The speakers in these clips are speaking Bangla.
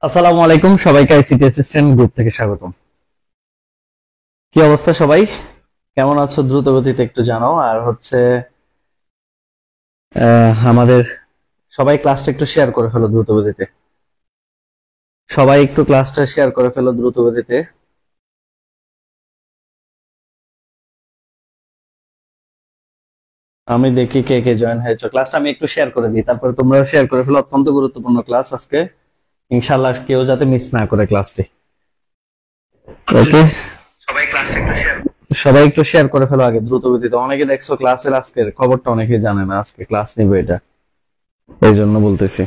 আসসালামু আলাইকুম, সবাইকে আইসিটি অ্যাসিস্ট্যান্ট গ্রুপ থেকে স্বাগতম। কি অবস্থা সবাই? কেমন আছো? দ্রুত গতিতে একটু জানাও। আর আমাদের সবাই ক্লাসটা একটু শেয়ার করে ফেলো দ্রুত গতিতে। সবাই একটু ক্লাসটা শেয়ার করে ফেলো দ্রুত গতিতে। আমি দেখি কে কে জয়েন হয়েছে। ক্লাসটা আমি একটু শেয়ার করে দিই, তারপরে তোমরাও শেয়ার করে ফেলো। অত্যন্ত গুরুত্বপূর্ণ ক্লাস আজকে, ইনশাআল্লাহ কেউ যাতে মিস না করে ক্লাসটি। ওকে, সবাই একটু শেয়ার করে ফেলো আগে দ্রুত গতিতে। অনেকে দেখছো ক্লাসের আজকের খবরটা অনেকে জানে না, আজকে ক্লাস নিবে এটা, এই জন্য বলতেছি।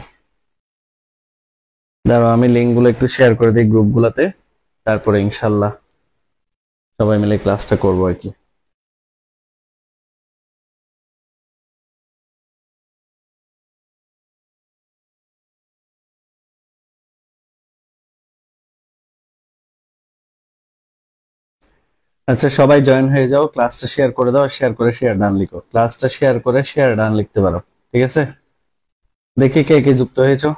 দাঁড়াও, আমি লিঙ্ক গুলো একটু শেয়ার করে দিই গ্রুপ গুলাতে, তারপরে ইনশাল্লাহ সবাই মিলে ক্লাসটা করবো আর কি। আচ্ছা, সবাই জয়েন হয়ে যাও, ক্লাসটা শেয়ার করে দাও, শেয়ার করে শেয়ার ডান লিখো। ক্লাসটা শেয়ার করে শেয়ার ডান লিখতে পারো, ঠিক আছে? দেখি কে কে যুক্ত হয়েছো,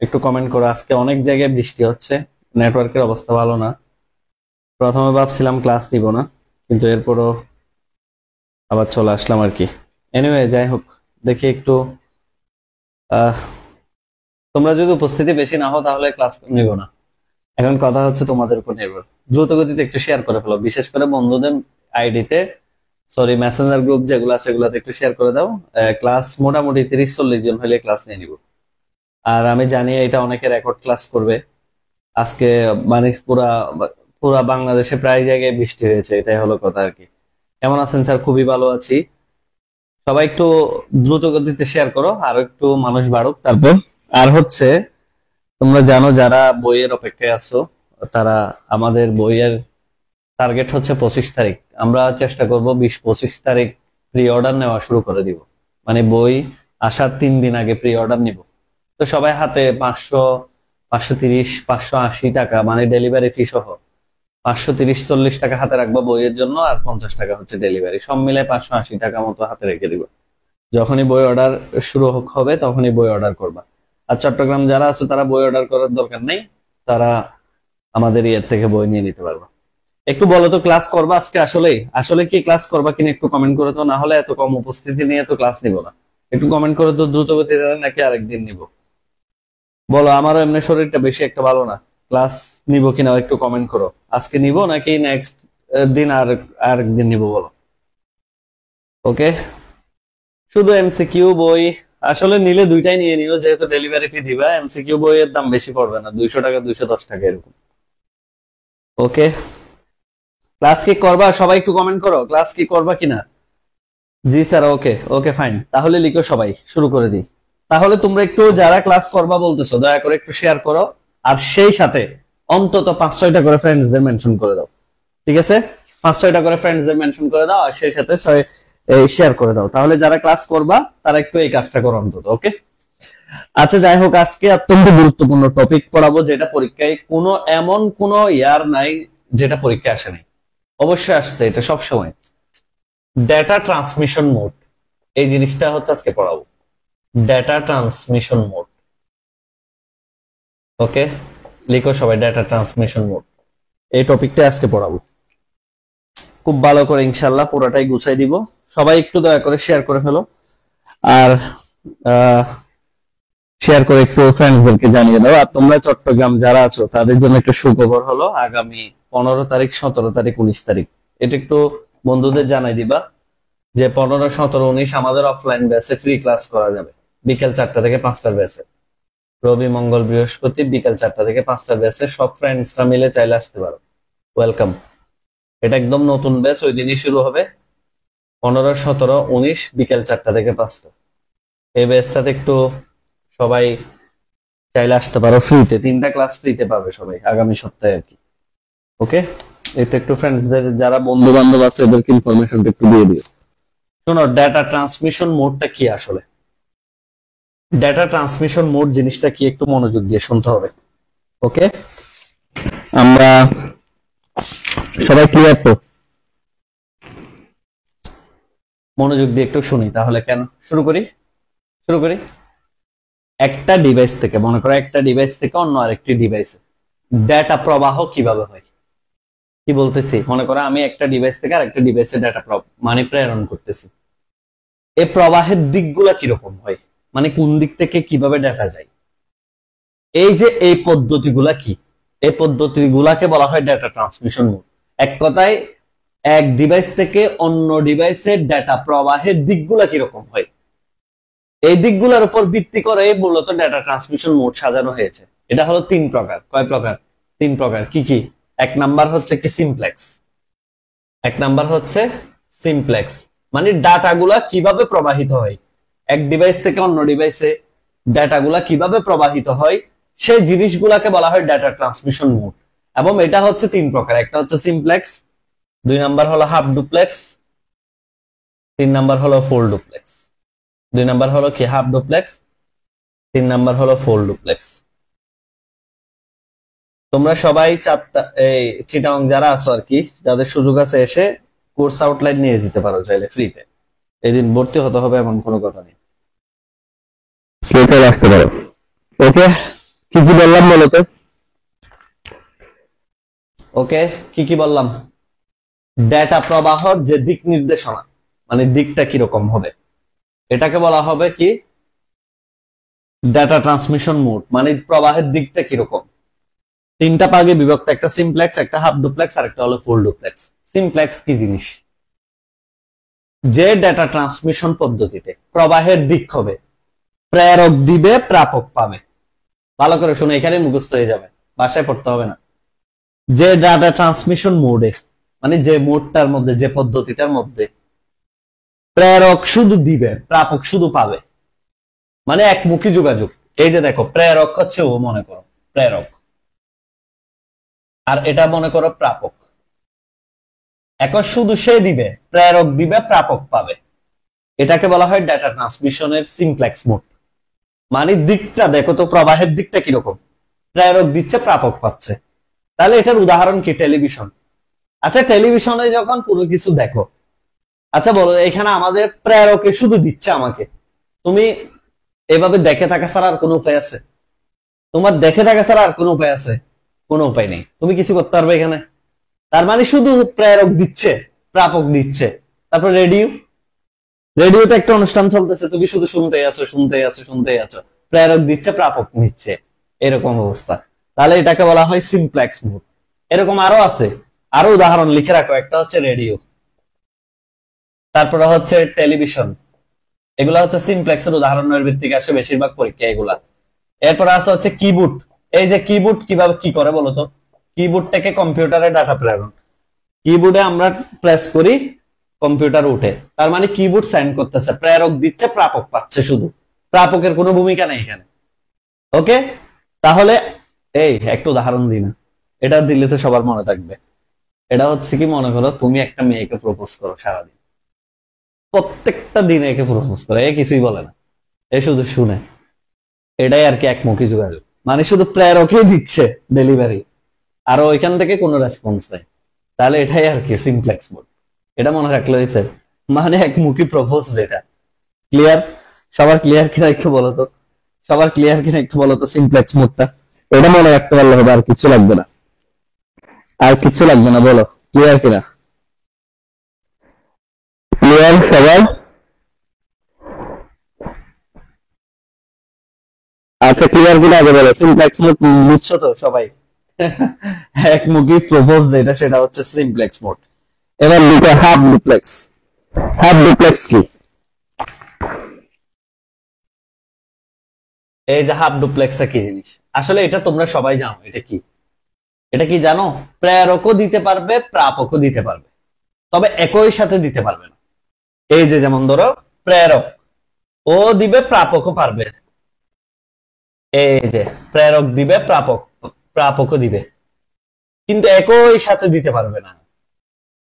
একটু কমেন্ট করো। আজকে অনেক জায়গায় বৃষ্টি হচ্ছে, নেটওয়ার্কের অবস্থা ভালো না। প্রথমে ভাবছিলাম ক্লাস নিব না, কিন্তু এরপরও আবার চলে আসলাম আর কি। এনিওয়ে, যাই হোক, দেখি একটু আহ তোমরা যদি উপস্থিতি বেশি না হও তাহলে ক্লাস নিব না। এখন কথা হচ্ছে তোমাদের উপর নির্ভর। দ্রুত গতিতে একটু শেয়ার করে ফেলো, বিশেষ করে বন্ধুদের আইডিতে, সরি মেসেঞ্জার গ্রুপ যেগুলো আছে সেগুলোতে একটু শেয়ার করে দাও। ক্লাস মোটামুটি 30-40 জন হলে ক্লাস নিয়ে নিব। আর আমি জানি এটা অনেকে রেকর্ড ক্লাস করবে আজকে। মানে পুরা পুরা বাংলাদেশে প্রায় জায়গায় বৃষ্টি হয়েছে, এটাই হলো কথা আর কি। কেমন আছেন স্যার? খুবই ভালো আছি। সবাই একটু দ্রুত গতিতে শেয়ার করো, আর একটু মানুষ বাড়ুক তারপর। আর তোমরা জানো যারা বইয়ের অপেক্ষায় আছো, তারা, আমাদের বইয়ের টার্গেট হচ্ছে 25 তারিখ। আমরা চেষ্টা করব 20-25 তারিখ প্রি অর্ডার নেওয়া শুরু করে দিব। মানে বই আসার 3 দিন আগে প্রি অর্ডার নিব। তো সবাই হাতে 500, 530, 580 টাকা, মানে ডেলিভারি ফি সহ 530-40 টাকা হাতে রাখবো বইয়ের জন্য, আর 50 টাকা হচ্ছে ডেলিভারি। সব মিলে 580 টাকা মতো হাতে রেখে দিব। যখনই বই অর্ডার শুরু হবে তখনই বই অর্ডার করবা। আর চট্টগ্রাম যারা আছে তারা বই অর্ডার করার দরকার নেই, তারা আমাদের ইয়ের থেকে বই নিয়ে নিতে পারবা। একটু বলো তো, ক্লাস করবা আজকে? আসলে আসলে কি ক্লাস করবা কিনা একটু কমেন্ট করে তো, না হলে এত কম উপস্থিতি নিয়ে তো ক্লাস নিব না। একটু কমেন্ট করে তো দ্রুত গতিতে, নাকি আরেকদিন নিব? বলো, আমারও এমনি শরীরটা বেশি একটা ভালো না। ক্লাস নিব কিনা একটু কমেন্ট করো। আজকে নিব নাকি নেক্সট দিন আর আরেকদিন নিব, বলো। ওকে, শুধু এমসিকিউ বই আসলে নিলে দুইটাই নিয়ে নিও, যেহেতু ডেলিভারি ফি দিবা। এমসিকিউ বইয়ের দাম বেশি পড়বে না, 200 টাকা 210 টাকা এরকম। ওকে, ক্লাস কি করবা? সবাই একটু কমেন্ট করো, ক্লাস কি করবা কিনা। জি স্যার, ওকে ওকে ফাইন, তাহলে লিখো, সবাই শুরু করে দিই। তাহলে তোমরা একটু যারা ক্লাস করবা বলতেছো দয়া করে একটু শেয়ার করো, আর সেই সাথে অন্তত 5-6টা করে ফ্রেন্ডসদের মেনশন করে দাও, ঠিক আছে? 5-6টা করে ফ্রেন্ডসদের মেনশন করে দাও, আর সেই সাথে শেয়ার করে দাও। তাহলে যারা ক্লাস করবা তারা একটু এই কাজটা করো অন্তত, ওকে? আচ্ছা, যাই হোক, আজকে অত্যন্ত গুরুত্বপূর্ণ টপিক পড়াবো, যেটা পরীক্ষায় এমন কোনো ইয়ার নাই যেটা পরীক্ষায় আসে নাই। অবশ্যই আসছে, এটা সব সময়। ডেটা ট্রান্সমিশন মোড, এই জিনিসটা হচ্ছে আজকে পড়াবো। ডেটা ট্রান্সমিশন মোড, ওকে? লিখো সবাই, ডেটা ট্রান্সমিশন মোড, এই টপিকটা আজকে পড়াবো খুব ভালো করে ইনশাল্লাহ, পুরোটাই গুছাই দিব। সবাই একটু দয়া করে শেয়ার করে ফেলো, আর শেয়ার করে একটু ফ্রেন্ডসদেরকে জানিয়ে দাও। আর তোমরা চট্টগ্রাম যারা আছো তাদের জন্য একটু সুখবর হলো, আগামী 15 তারিখ, 17 তারিখ, 19 তারিখ, এটা একটু বন্ধুদের জানাই দিবা যে 15, 17, 19 আমাদের অফলাইন ব্যাচে ফ্রি ক্লাস করা যাবে, বিকেল 4টা থেকে 5টার ব্যাচে। রবি, মঙ্গল, বৃহস্পতি বিকেল 4টা থেকে 5টার ব্যাচে সব ফ্রেন্ডসরা মিলে চাইলে আসতে পারো, ওয়েলকাম। এটা একদম নতুন ব্যাচ, ওই দিনই শুরু হবে। 15, 17, 19 বিকেল 4টা থেকে 5টা। এই ব্যাচটাতে একটু সবাই চাইলে আসতে পারো ফ্রিতে, 3টা ক্লাস ফ্রিতে পাবে সবাই আগামী সপ্তাহে আর কি। ওকে, এটা একটু ফ্রেন্ডসদের, যারা বন্ধু বান্ধব আছে এদেরকে ইনফরমেশনটা একটু দিয়ে দিও। শোনো, ডেটা ট্রান্সমিশন মোডটা কি আসলে? ডেটা ট্রান্সমিশন মোড জিনিসটা কি একটু মনোযোগ দিয়ে শুনতে হবে, ওকে? আমরা সবাই ক্লিয়ার তো? মনোযোগ দিয়ে একটু শুনি তাহলে। কেন শুরু করি? শুরু করি। একটা ডিভাইস থেকে, মনে করো একটা ডিভাইস থেকে অন্য আরেকটি ডিভাইসে ডেটা প্রবাহ কিভাবে হয়। কি বলতেছি, মনে করো আমি একটা ডিভাইস থেকে আরেকটা ডিভাইসে ডেটা মানে প্রেরণ করতেছি। এই প্রবাহের দিকগুলা কিরকম হয়, মানে কোন দিক থেকে কিভাবে ডেটা যায়, এই যে এই পদ্ধতিগুলা কি, এই পদ্ধতিগুলাকে বলা হয় ডেটা ট্রান্সমিশন মোড। এক কথায় এক ডিভাইস থেকে অন্য ডিভাইসে ডেটা প্রবাহের দিকগুলা কিরকম হয়, এই দিকগুলোর উপর ভিত্তি করে মূলত ডেটা ট্রান্সমিশন মোড সাজানো হয়েছে। এটা হলো তিন প্রকার। কয় প্রকার? তিন প্রকার। কি কি? এক নাম্বার হচ্ছে কি সিমপ্লেক্স। এক নাম্বার হচ্ছে সিমপ্লেক্স, মানে ডাটাগুলা কিভাবে প্রবাহিত হয়, এক ডিভাইস থেকে অন্য ডিভাইসে ডাটাগুলা কিভাবে প্রবাহিত হয় সেই জিনিসগুলাকে বলা হয় ডেটা ট্রান্সমিশন মোড। এবং এটা হচ্ছে তিন প্রকার। একটা হচ্ছে সিমপ্লেক্স, দুই নাম্বার হলো হাফ ডুপ্লেক্স, তিন নাম্বার হলো ফুল ডুপ্লেক্স। দুই নাম্বার হলো কি হাফ ডুপ্লেক্স, তিন নাম্বার হলো ফুল ডুপ্লেক্স। তোমরা সবাই চারটা এই চিটাং যারা আছো আর কি, যাদের সুযোগ আছে এসে কোর্স আউটলাইন নিয়ে যেতে পারো চাইলে ফ্রিতে। এদিন ভর্তি হতে হবে এমন কোনো কথা নেই, ফ্রিতে আসতে পারো। ওকে, কি কি বললাম বলো তো? ওকে, কি কি বললাম? ডেটা প্রবাহর যে দিক নির্দেশনা, মানে দিকটা কিরকম হবে, এটাকে বলা হবে কি ডেটা ট্রান্সমিশন মোড, মানে প্রবাহের দিকটা কিরকম। তিনটা ভাগে বিভক্ত, একটা সিমপ্লেক্স, একটা হাফ ডুপ্লেক্স, আর একটা হলো ফুল ডুপ্লেক্স। সিমপ্লেক্স কি জিনিস? যে ডেটা ট্রান্সমিশন পদ্ধতিতে প্রবাহের দিক হবে প্রেরক দিবে প্রাপক পাবে। ভালো করে শুনে, এখানে মুখস্থ হয়ে যাবে, বাসায় পড়তে হবে না। যে ডাটা ট্রান্সমিশন মোডে, মানে যে মোডটার মধ্যে, যে পদ্ধতিটার মধ্যে প্রেরক শুধু দিবে প্রাপক শুধু পাবে, মানে একমুখী যোগাযোগ। এই যে দেখো, প্রেরক হচ্ছে ও, মনে করো প্রেরক, আর এটা মনে করো প্রাপক। এখন শুধু সে দিবে, প্রেরক দিবে প্রাপক পাবে, এটাকে বলা হয় ডেটা ট্রান্সমিশনের সিমপ্লেক্স মোড। মানে দিকটা দেখো তো, প্রবাহের দিকটা কিরকম, প্রেরক দিচ্ছে প্রাপক পাচ্ছে। তাহলে এটার উদাহরণ কি? টেলিভিশন। আচ্ছা, টেলিভিশনে যখন কোনো কিছু দেখো, আচ্ছা বলো, এখানে আমাদের প্রেরকে শুধু দিচ্ছে আমাকে, তুমি এভাবে দেখে থাকা ছাড়া আর কোনো উপায় আছে? তোমার দেখে থাকা ছাড়া আর কোনো উপায় আছে? কোনো উপায় নেই, তুমি কিছু করতে পারবে এখানে? তার মানে শুধু প্রেরক দিচ্ছে প্রাপক দিচ্ছে। তারপর রেডিও, রেডিওতে একটা অনুষ্ঠান চলতেছে, তুমি শুধু শুনতেই আছো শুনতেই আছো শুনতেই আছো, প্রেরক দিচ্ছে প্রাপক নিচ্ছে, এরকম অবস্থা। তাহলে এটাকে বলা হয় সিমপ্লেক্স মোড। এরকম আরো আছে, আরো উদাহরণ লিখে রাখো। একটা হচ্ছে রেডিও, তারপরে হচ্ছে টেলিভিশন, এগুলা হচ্ছে সিমপ্লেক্সের উদাহরণের ভিত্তিক আসে বেশিরভাগ পরীক্ষা এগুলা। এরপর আছে হচ্ছে কিবোর্ড। এই যে কিবোর্ড কিভাবে কি করে বলতো, কিবোর্ড থেকে কম্পিউটারে ডাটা প্রেরণ। কিবোর্ডে আমরা প্রেস করি, কম্পিউটার উঠে, তার মানে কিবোর্ড সেন্ড করতেছে, প্রেরক দিচ্ছে প্রাপক পাচ্ছে, শুধু প্রাপকের কোনো ভূমিকা নেই এখানে। ওকে, তাহলে এই একটা উদাহরণ দিই না, এটা দিলে তো সবার মনে থাকবে। এটা হচ্ছে কি, মনে করো তুমি একটা মেয়েকে প্রপোজ করো সারাদিন, প্রত্যেকটা দিনে একে প্রপোজ করে, এ কিছুই বলে না, এ শুধু শুনে। এটাই আর কি একমুখী যোগাযোগ, মানে শুধু প্রেরকই দিচ্ছে ডেলিভারি, আর ওইখান থেকে কোনো রেসপন্স নেই। তাহলে এটাই আর কি সিমপ্লেক্স মোড। এটা মনে রাখলে হয়েছে, মানে একমুখী প্রপোজ যেটা। ক্লিয়ার? সবার ক্লিয়ার কিনা একটু বলো তো, সবার ক্লিয়ার কিনা একটু বলো তো সিমপ্লেক্স মোডটা। এটা মনে রাখতে পারলে হবে, আর কিছু লাগবে না, আর কিছু লাগবে না, বলো ক্লিয়ার কিনা? ক্লিয়ার সবাই? আচ্ছা, ক্লিয়ার কিনা আগে বলো, সিমপ্লেক্স মোড বুঝছো তো সবাই? একমুখী প্রপোজ যেটা, সেটা হচ্ছে সিমপ্লেক্স মোড। এবার লিখে হাফ ডুপ্লেক্স। হাফ ডুপ্লেক্স কি? এই যে হাফ ডুপ্লেক্সটা কি জিনিস, আসলে এটা তোমরা সবাই জানো। এটা কি, এটা কি জানো? প্রেরকও দিতে পারবে প্রাপকও দিতে পারবে, তবে একই সাথে দিতে পারবে না। এই যে যেমন ধরো, প্রেরক ও দিবে প্রাপকও পারবে, এই যে প্রেরক দিবে প্রাপক, প্রাপকও দিবে, কিন্তু একই সাথে দিতে পারবে না।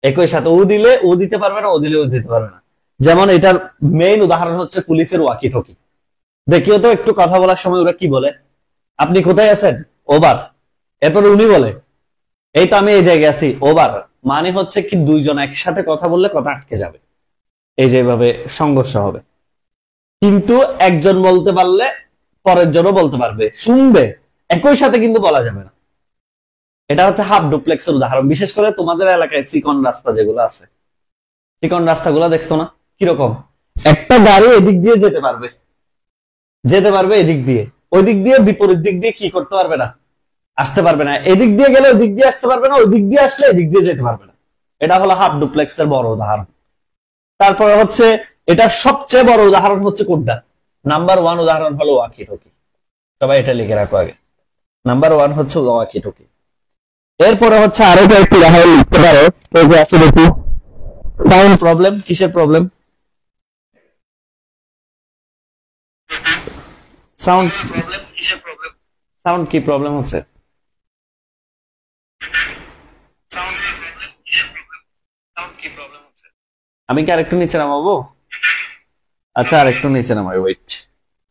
একই সাথে ও দিলে ও দিতে পারবে না, ও দিলে ও দিতে পারবে না। যেমন এটার মেইন উদাহরণ হচ্ছে পুলিশের ওয়াকি টকি। দেখিও তো একটু কথা বলার সময় ওরা কি বলে, আপনি কোথায় আছেন, ওভার। এরপর উনি বলে, এই তো আমি এই জায়গায় আছি, ওভার। মানে হচ্ছে কি, দুইজন একসাথে কথা বললে কথা আটকে যাবে, এই যেভাবে সংঘর্ষ হবে। কিন্তু একজন বলতে পারলে পরের জনও বলতে পারবে, শুনবে, একই সাথে কিন্তু বলা যাবে না। এটা হচ্ছে হাফ ডুপ্লেক্সের উদাহরণ। বিশেষ করে তোমাদের এলাকায় চিকন রাস্তা যেগুলো আছে, চিকন রাস্তাগুলো দেখছো না কিরকম? একটা গাড়ি এদিক দিয়ে যেতে পারবে, এদিক দিয়ে, ওই দিক দিয়ে বিপরীত দিক দিয়ে কি করতে পারবে না, আসতে পারবে না। এদিক দিয়ে গেলে ওই দিক দিয়ে আসতে পারবে না, ওই দিক দিয়ে আসলে এদিক দিয়ে যেতে পারবে না। এটা হলো হাফ ডুপ্লেক্সের বড় উদাহরণ। তারপরে হচ্ছে এটার সবচেয়ে বড় উদাহরণ হচ্ছে কোনটা? নাম্বার 1 উদাহরণ হলো ওয়াকি টকি। সবাই এটা লিখে রাখো আগে, নাম্বার 1 হচ্ছে ওয়াকি টকি। এরপরে হচ্ছে আরো কয়েকটি উদাহরণ লিখতে পারো। এই যে আছে দেখি, সাউন্ড প্রবলেম। কিসের প্রবলেম? Sound problem. কিসের প্রবলেম? সাউন্ড কি প্রবলেম হচ্ছে? Sound problem. কিসের প্রবলেম? সাউন্ড কি প্রবলেম হচ্ছে? আমি কি আরেকটু নিচে নামাবো? আচ্ছা, আরেকটু নিচে নামাই, ওয়েট,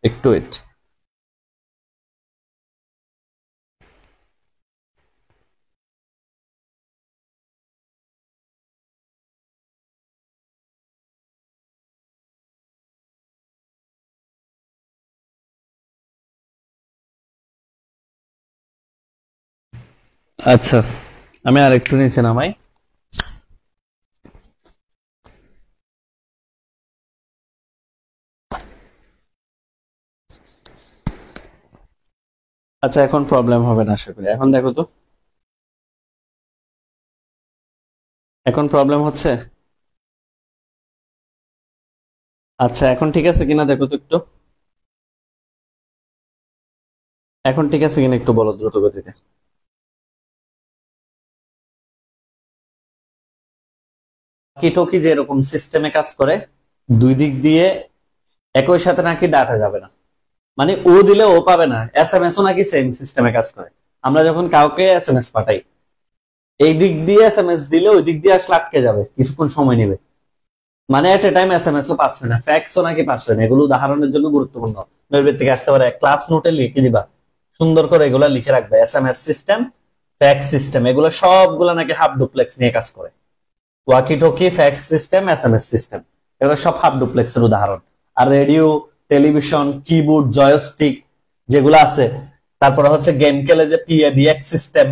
একটু ওয়েট। আচ্ছা, আমি আরেকটু নিচে নামাই। আচ্ছা, এখন প্রবলেম হবে না আশা করি। এখন দেখো তো, এখন প্রবলেম হচ্ছে? আচ্ছা, এখন ঠিক আছে কিনা দেখো তো একটু। এখন ঠিক আছে কিনা একটু বলো দ্রুত গতিতে। কি টকি যে এরকম সিস্টেমে কাজ করে, দুই দিক দিয়ে একই সাথে নাকি ডাটা যাবে না, মানে ও দিলে ও পাবে না। এসএমএস ও নাকি সেম সিস্টেমে কাজ করে। আমরা যখন কাউকে এসএমএস পাঠাই, এই দিক দিয়ে এসএমএস দিলে ওই দিক দিয়ে আসলে আটকে যাবে, কিছুক্ষণ সময় নেবে, মানে এট এ টাইম এসএমএস ও পাচ্ছে না, ফ্যাক্সও নাকি পাচ্ছে না। এগুলো উদাহরণের জন্য গুরুত্বপূর্ণ, নৈবেদ থেকে আসতে পারে। ক্লাস নোটে লিখে দিবা, সুন্দর করে এগুলা লিখে রাখবে। এসএমএস সিস্টেম, ফ্যাক্স সিস্টেম, এগুলো সবগুলা নাকি হাফ ডুপ্লেক্স নিয়ে কাজ করে। Walkie talkie, fax system, SMS system, এগুলো সব হাফ ডুপ্লেক্সের উদাহরণ। আর রেডিও, টেলিভিশন, কিবোর্ড, জয়স্টিক যেগুলো আছে, তারপরে হচ্ছে গেম খেলে যে পিএবিএক্স সিস্টেম,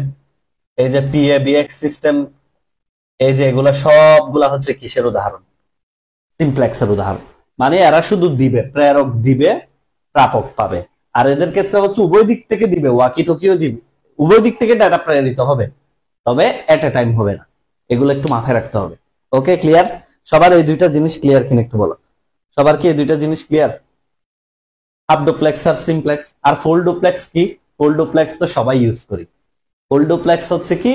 এই যে পিএবিএক্স সিস্টেম, এই যে এগুলা সবগুলা হচ্ছে কিসের উদাহরণ? সিমপ্লেক্সের উদাহরণ। মানে এরা শুধু দিবে, প্রেরক দিবে, প্রাপক পাবে। আর এদের ক্ষেত্রে হচ্ছে উভয় দিক থেকে দিবে, ওয়াকি টকিও দিবে, উভয় দিক থেকে ডাটা প্রেরিত হবে, তবে এট এ টাইম হবে না। এগুলো একটু মাথায় রাখতে হবে। ওকে, ক্লিয়ার? সবার এই দুইটা জিনিস ক্লিয়ার কিনা একটু বলো। সবার কি এই দুইটা জিনিস ক্লিয়ার? হাফ ডুপ্লেক্স আর সিমপ্লেক্স। আর ফুল ডুপ্লেক্স কি? ফুল ডুপ্লেক্স তো সবাই ইউজ করি। ফুল ডুপ্লেক্স হচ্ছে কি?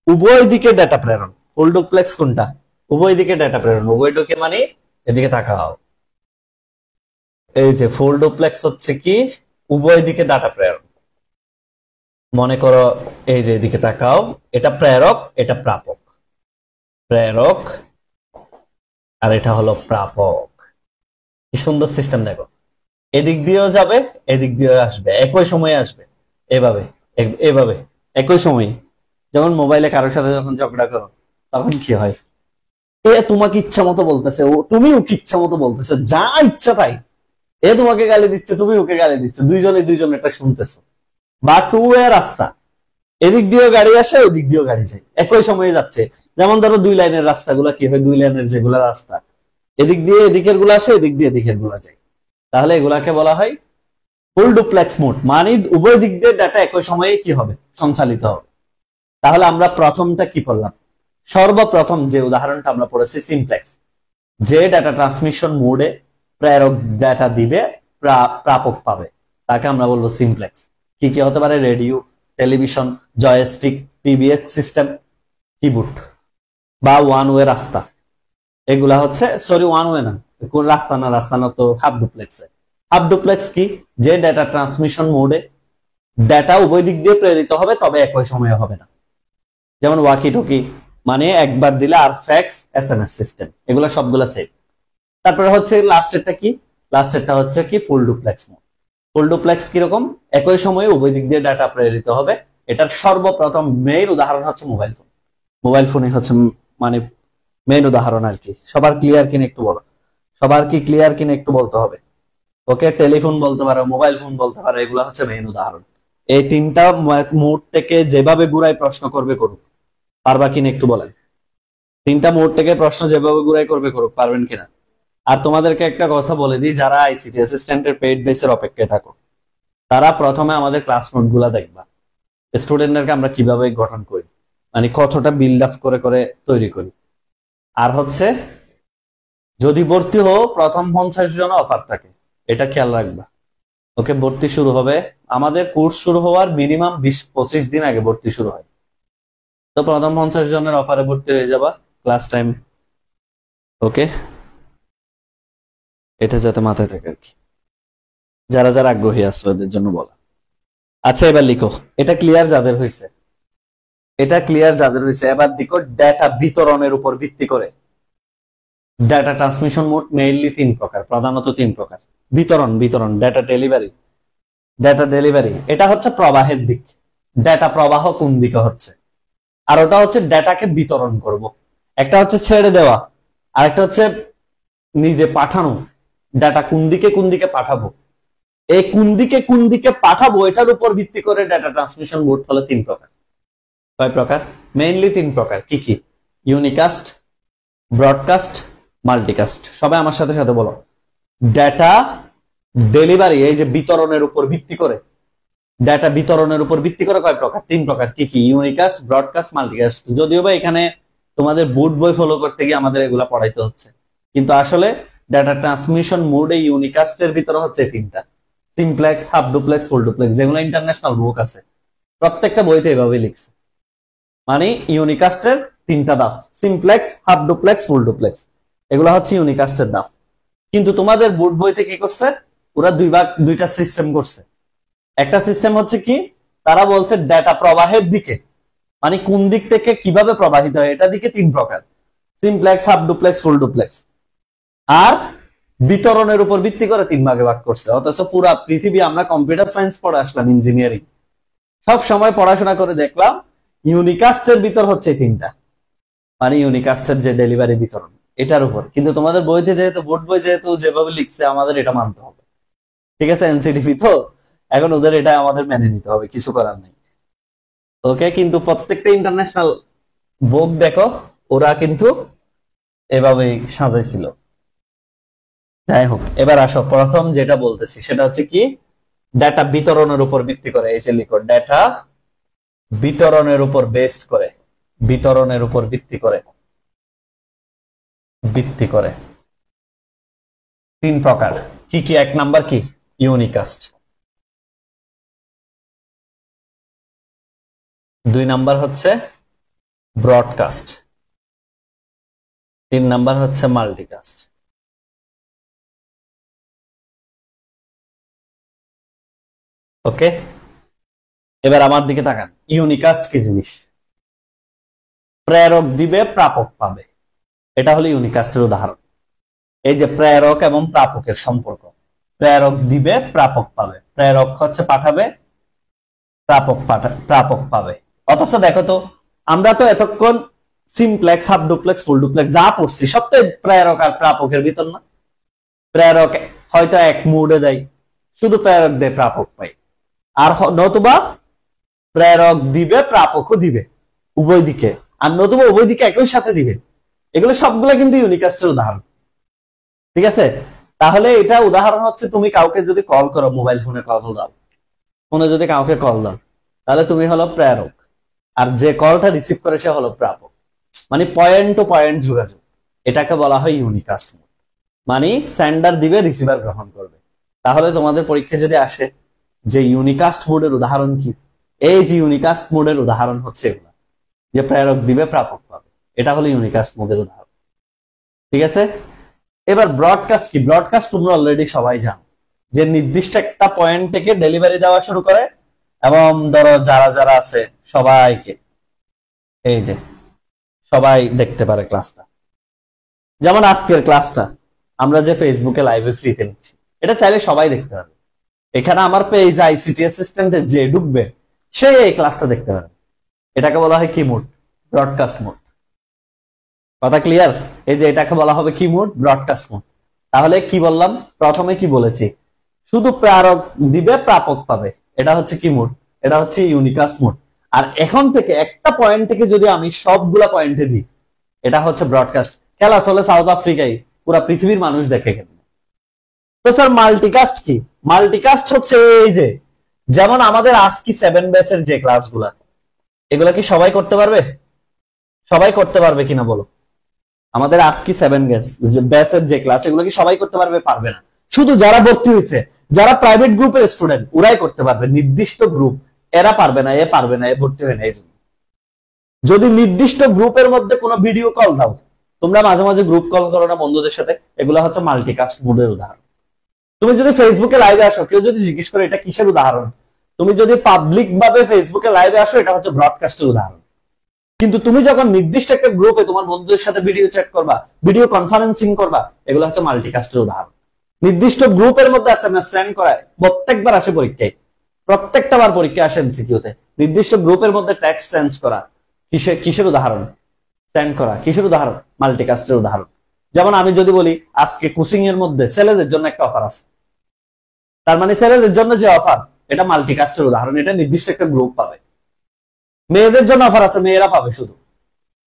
উভয় দিকে ডাটা প্রেরণ। ফুল ডুপ্লেক্স কোনটা? উভয় দিকে ডাটা প্রেরণ। উভয় দিকে মানে এদিকে তাকাও, এই যে ফুল ডুপ্লেক্স হচ্ছে কি? উভয় দিকে ডাটা প্রেরণ। মনে করো এই যে এদিকে তাকাও, এটা প্রেরক, এটা প্রাপক। প্রেরক আর এটা হলো প্রাপক। কি সুন্দর সিস্টেম দেখো, এদিক দিয়েও যাবে, এদিক দিয়েও আসবে, একই সময়ে আসবে, এভাবে, এভাবে একই সময়ে। যেমন মোবাইলে কারোর সাথে যখন ঝগড়া করো, তখন কি হয়? এ তোমাকে ইচ্ছা মতো বলতেছে, ও তুমি ওকে ইচ্ছা মতো বলতেছো, যা ইচ্ছা তাই। এ তোমাকে গালি দিচ্ছে, তুমি ওকে গালি দিচ্ছ, দুইজনে এটা শুনতেছো। বা টু ওয়ে রাস্তা, এদিক দিয়েও গাড়ি আসে, ওই দিক দিয়েও গাড়ি যায়, একই সময়ে যাচ্ছে। যেমন ধরো 2 লাইনের রাস্তাগুলা কি হয়, 2 লাইনের যেগুলা রাস্তা, এদিক দিয়ে এদিকের গুলা আসে, এদিক দিয়ে এদিকের গুলা যায়। তাহলে এগুলাকে বলা হয় ফুল ডুপ্লেক্স মোড, মানে উভয় দিক দিয়ে ডাটা একই সময়ে কি হবে, সঞ্চালিত হবে। তাহলে আমরা প্রথমটা কি করলাম? সর্বপ্রথম যে উদাহরণটা আমরা পড়েছি সিমপ্লেক্স, যে ডাটা ট্রান্সমিশন মোডে প্রেরক ডাটা দিবে, প্রাপক পাবে, তাকে আমরা বলবো সিমপ্লেক্স। কি কি হতে পারে? Radio, television, joystick, PBX system, keyboard, বা ওয়ান ওয়ে রাস্তা। এগুলা হচ্ছে, সরি ওয়ান ওয়ে না, কোন রাস্তা না, রাস্তা না তো হাফ ডুপ্লেক্স। হাফ ডুপ্লেক্স কি? যে ডাটা ট্রান্সমিশন মোডে ডাটা উভয় দিক দিয়ে প্রেরিত হবে, তবে একই সময়ে হবে না। যেমন ওয়াকি টকি, মানে একবার দিলে। আর ফ্যাক্স, এসএমএস সিস্টেম, এগুলো সবগুলা সেম। তারপরে হচ্ছে লাস্টেরটা কি? লাস্টেরটা হচ্ছে কি? Full duplex mode. Full duplex কিরকম? একই সময়ে উভয় দিক দিয়ে ডাটা প্রেরিত হবে। এটার সর্বপ্রথম মেইন উদাহরণ হচ্ছে মোবাইল ফোন। মোবাইল ফোনই হচ্ছে মানে মেইন উদাহরণ আর কি। সবার ক্লিয়ার কিনা একটু বলো, সবার কি ক্লিয়ার কিনা একটু বলতে হবে। ওকে, টেলিফোন বলতে পারো, মোবাইল ফোন বলতে পারো, এগুলো হচ্ছে মেইন উদাহরণ। এই তিনটা মোড থেকে যেভাবে ঘুরাই প্রশ্ন করবে করুক, পারবা কিনা একটু বলেন। তিনটা মোড থেকে প্রশ্ন যেভাবে ঘুরাই করবে করুক, পারবেন কিনা? আর তোমাদেরকে একটা কথা বলে দিই, যারা আইসিটি অ্যাসিস্ট্যান্টের পেইড বেসের অপেক্ষায় থাকো, তারা প্রথমে আমাদের ক্লাস নোট গুলা দেখবা, স্টুডেন্টদেরকে আমরা কিভাবে গঠন করি, মানে কতটা বিল্ড আপ করে করে তৈরি করি। আর হচ্ছে যদি ভর্তি হও, প্রথম 50 জন অফার থাকে, এটা খেয়াল রাখবা। ওকে, ভর্তি শুরু হবে, আমাদের কোর্স শুরু হওয়ার মিনিমাম 20-25 দিন আগে ভর্তি শুরু হয়। তো প্রথম 50 জনের অফারে ভর্তি হয়ে যাবা ক্লাস টাইম। ওকে, এটা যাতে মাথায় থাকে আর কি, যারা যারা আগ্রহী আছে ওদের জন্য বলা। আচ্ছা, এবার লিখো, এটা ক্লিয়ার যাদের হয়েছে, এটা ক্লিয়ার যাদের হয়েছে, এবার দেখো ডেটা বিতরণের উপর ভিত্তি করে। ডেটা ট্রান্সমিশন মোড মেইনলি 3 প্রকার, প্রধানত 3 প্রকার। বিতরণ ডেটা ডেলিভারি। ডেটা ডেলিভারি এটা হচ্ছে প্রবাহের দিক, ডেটা প্রবাহ কোন দিকে হচ্ছে, আর ওটা হচ্ছে ডেটাকে বিতরণ করব। একটা হচ্ছে ছেড়ে দেওয়া, আর একটা হচ্ছে নিজে পাঠানো। ডেটা কোন দিকে পাঠাবো, এই কোন দিকে পাঠাবো, এটার উপর ভিত্তি করে ডেটা ট্রান্সমিশন মোড হলো 3 প্রকার। কয় প্রকার? মেইনলি 3 প্রকার। কি কি? Unicast, broadcast, multicast. সবাই আমার সাথে সাথে বলো। ডেটা ডেলিভারি, এই যে বিতরণের উপর ভিত্তি করে, ডেটা বিতরণের উপর ভিত্তি করে কয় প্রকার? 3 প্রকার। কি কি? Unicast, broadcast, multicast. যদিও বা এখানে তোমাদের বুট বই ফলো করতে গিয়ে আমাদের এগুলা পড়াইতে হচ্ছে, কিন্তু আসলে ডেটা ট্রান্সমিশন মোড এই ইউনিকাস্টের ভিতরে হচ্ছে 3টা: simplex, half duplex, full duplex. যেগুলো ইন্টারন্যাশনাল বুক আছে, প্রত্যেকটা বইতে এভাবে লিখছে। মানে ইউনিকাস্টের 3টা ধাপ: simplex, half duplex, full duplex. এগুলো হচ্ছে ইউনিকাস্টের ধাপ। কিন্তু তোমাদের বুট বইতে কি করছে? ওরা দুইটা সিস্টেম করছে। একটা সিস্টেম হচ্ছে কি, তারা বলছে ডেটা প্রবাহের দিকে, মানে কোন দিক থেকে কিভাবে প্রবাহিত হয়, এটা দিকে 3 প্রকার: simplex, half duplex, full duplex. আর বিতরণের উপর ভিত্তি করে 3 ভাগে ভাগ করছে। অথচ পুরা পৃথিবী, আমরা কম্পিউটার সায়েন্স পড়ে আসলাম, ইঞ্জিনিয়ারিং, সব সময় পড়াশোনা করে দেখলাম ইউনিকাস্টের ভিতর হচ্ছে 3টা, মানে ইউনিকাস্টের যে ডেলিভারি বিতরণ, এটার উপর। কিন্তু তোমাদের বইতে যেহেতু, বোর্ড বই যেহেতু যেভাবে লিখছে, আমাদের এটা মানতে হবে। ঠিক আছে, এনসিডিপি তো, এখন ওদের এটা আমাদের মেনে নিতে হবে, কিছু করার নেই। ওকে, কিন্তু প্রত্যেকটা ইন্টারন্যাশনাল বুক দেখো, ওরা কিন্তু এভাবেই সাজাইছিল। যাই হোক, এবার আসো, প্রথম যেটা বলতেছি সেটা হচ্ছে কি, ডেটা বিতরণের উপর ভিত্তি করে। এই যে লিখো, ডেটা বিতরণের উপর বেসড করে, বিতরণের উপর ভিত্তি করে, ভিত্তি করে 3 প্রকার। কি কি? 1 নাম্বার কি? ইউনিকাস্ট। 2 নাম্বার হচ্ছে ব্রডকাস্ট। 3 নাম্বার হচ্ছে মাল্টিকাস্ট। ওকে, এবার আমার দিকে তাকান। ইউনিকাস্ট কি জিনিস? প্রেরক দিবে, প্রাপক পাবে। এটা হলো ইউনিকাস্টের উদাহরণ। এই যে প্রেরক এবং প্রাপকের সম্পর্ক, প্রেরক দিবে, প্রাপক পাবে। প্রেরক হচ্ছে পাঠাবে, প্রাপক পাবে। অথচ দেখো তো, আমরা তো এতক্ষণ simplex, half duplex, full duplex যা পড়ছি, সবটাই প্রেরক আর প্রাপকের ভিতর না? প্রেরক হয়তো এক মুডে দেয়, শুধু প্রেরক দেয়, প্রাপক পাই। আর নতুবা প্রেরক দিবে, প্রাপকও দিবে, উভয় দিকে। আর নতুবা উভয় দিকে একই সাথে দিবে। এগুলো সবগুলো কিন্তু ইউনিকাস্টের উদাহরণ। ঠিক আছে, তাহলে এটা উদাহরণ হচ্ছে, তুমি কাউকে যদি কল করো, মোবাইল ফোনে কল দাও, ফোনে যদি কাউকে কল দাও, তাহলে তুমি হলো প্রেরক, আর যে কলটা রিসিভ করে সে হলো প্রাপক। মানে পয়েন্ট টু পয়েন্ট যোগাযোগ, এটাকে বলা হয় ইউনিকাস্ট মোড। মানে সেন্ডার দিবে, রিসিভার গ্রহণ করবে। তাহলে তোমাদের পরীক্ষা যদি আসে যে ইউনিকাস্ট মোডের উদাহরণ কি, এই যে ইউনিকাস্ট মোডের উদাহরণ হচ্ছে এগুলা, যে প্রেরক দিবে, প্রাপক পাবে, এটা হলো ইউনিকাস্ট মোডের উদাহরণ। ঠিক আছে, এবার ব্রডকাস্ট কি? ব্রডকাস্ট তোমরা অলরেডি সবাই জানো, যে নির্দিষ্ট একটা পয়েন্ট থেকে ডেলিভারি দেওয়া শুরু করে, এবং ধরো যারা যারা আছে সবাইকে, এই যে সবাই দেখতে পারে ক্লাসটা। যেমন আজকের ক্লাসটা আমরা যে ফেসবুকে লাইভে ফ্রিতে নিচ্ছি, এটা চাইলে সবাই দেখতে পারবে। এখানে আমার পেজ আইসিটি অ্যাসিস্ট্যান্টে যে ঢুকবে, সে এই ক্লাসটা দেখতে পারবে। এটাকে বলা হয় কি মোড? Broadcast mode. কথা ক্লিয়ার? এই যে এটাকে বলা হবে কি মোড? Broadcast mode. তাহলে কি বললাম? প্রথমে কি বলেছি? শুধু প্রেরক দিবে, প্রাপক পাবে। এটা হচ্ছে কি মোড? এটা হচ্ছে ইউনিকাস্ট মোড। আর এখন থেকে একটা পয়েন্ট থেকে যদি আমি সবগুলা পয়েন্টে দিই, এটা হচ্ছে ব্রডকাস্ট। খেলা চলে সাউথ আফ্রিকায়, পুরা পৃথিবীর মানুষ দেখে। কেন? তো স্যার মাল্টিকাস্ট কি? মাল্টিকাস্ট হচ্ছে এই যে, যেমন আমাদের আজকি 7 ব্যাচের যে ক্লাসগুলা, এগুলা কি সবাই করতে পারবে? সবাই করতে পারবে কিনা বলো? আমাদের আজকি 7 ব্যাচের যে ক্লাস, এগুলো কি সবাই করতে পারবে? পারবে না। শুধু যারা ভর্তি হয়েছে, যারা প্রাইভেট গ্রুপের স্টুডেন্ট, ওরাই করতে পারবে। নির্দিষ্ট গ্রুপ এরা পারবে না, এ পারবে না, এ ভর্তি হয় না। এই জন্য যদি নির্দিষ্ট গ্রুপের মধ্যে কোনো ভিডিও কল দাও, তোমরা মাঝে মাঝে গ্রুপ কল করো না বন্ধুদের সাথে, এগুলো হচ্ছে মাল্টিকাস্ট মোডের উদাহরণ। তুমি যদি ফেসবুকে লাইভে আসো, কেউ যদি জিজ্ঞেস করে এটা কিসের উদাহরণ, তুমি যদি পাবলিক ভাবে ফেসবুকে লাইভে আসো, এটা হচ্ছে ব্রডকাস্টের উদাহরণ। কিন্তু তুমি যখন নির্দিষ্ট একটা গ্রুপে তোমার বন্ধুদের সাথে ভিডিও চ্যাট করবা, ভিডিও কনফারেন্সিং করবা, এগুলো হচ্ছে মাল্টিকাস্টের উদাহরণ। নির্দিষ্ট গ্রুপের মধ্যে এসএমএস সেন্ড করায়, প্রত্যেকবার আসে পরীক্ষায়, প্রত্যেকটা বার পরীক্ষা আসে এমসিকিউতে। নির্দিষ্ট গ্রুপের মধ্যে টেক্সট সেন্ড করা কিসের উদাহরণ? সেন্ড করা কিসের উদাহরণ? মাল্টিকাস্টের উদাহরণ। যেমন আমি যদি বলি আজকে কোচিং এর মধ্যে ছেলেদের জন্য একটা অফার আছে, তার মানে ছেলেদের জন্য যে অফার, এটা মাল্টিকাস্টের উদাহরণ। এটা নির্দিষ্ট একটা গ্রুপ পাবে। মেয়েদের জন্য অফার আছে, মেয়েরা পাবে শুধু।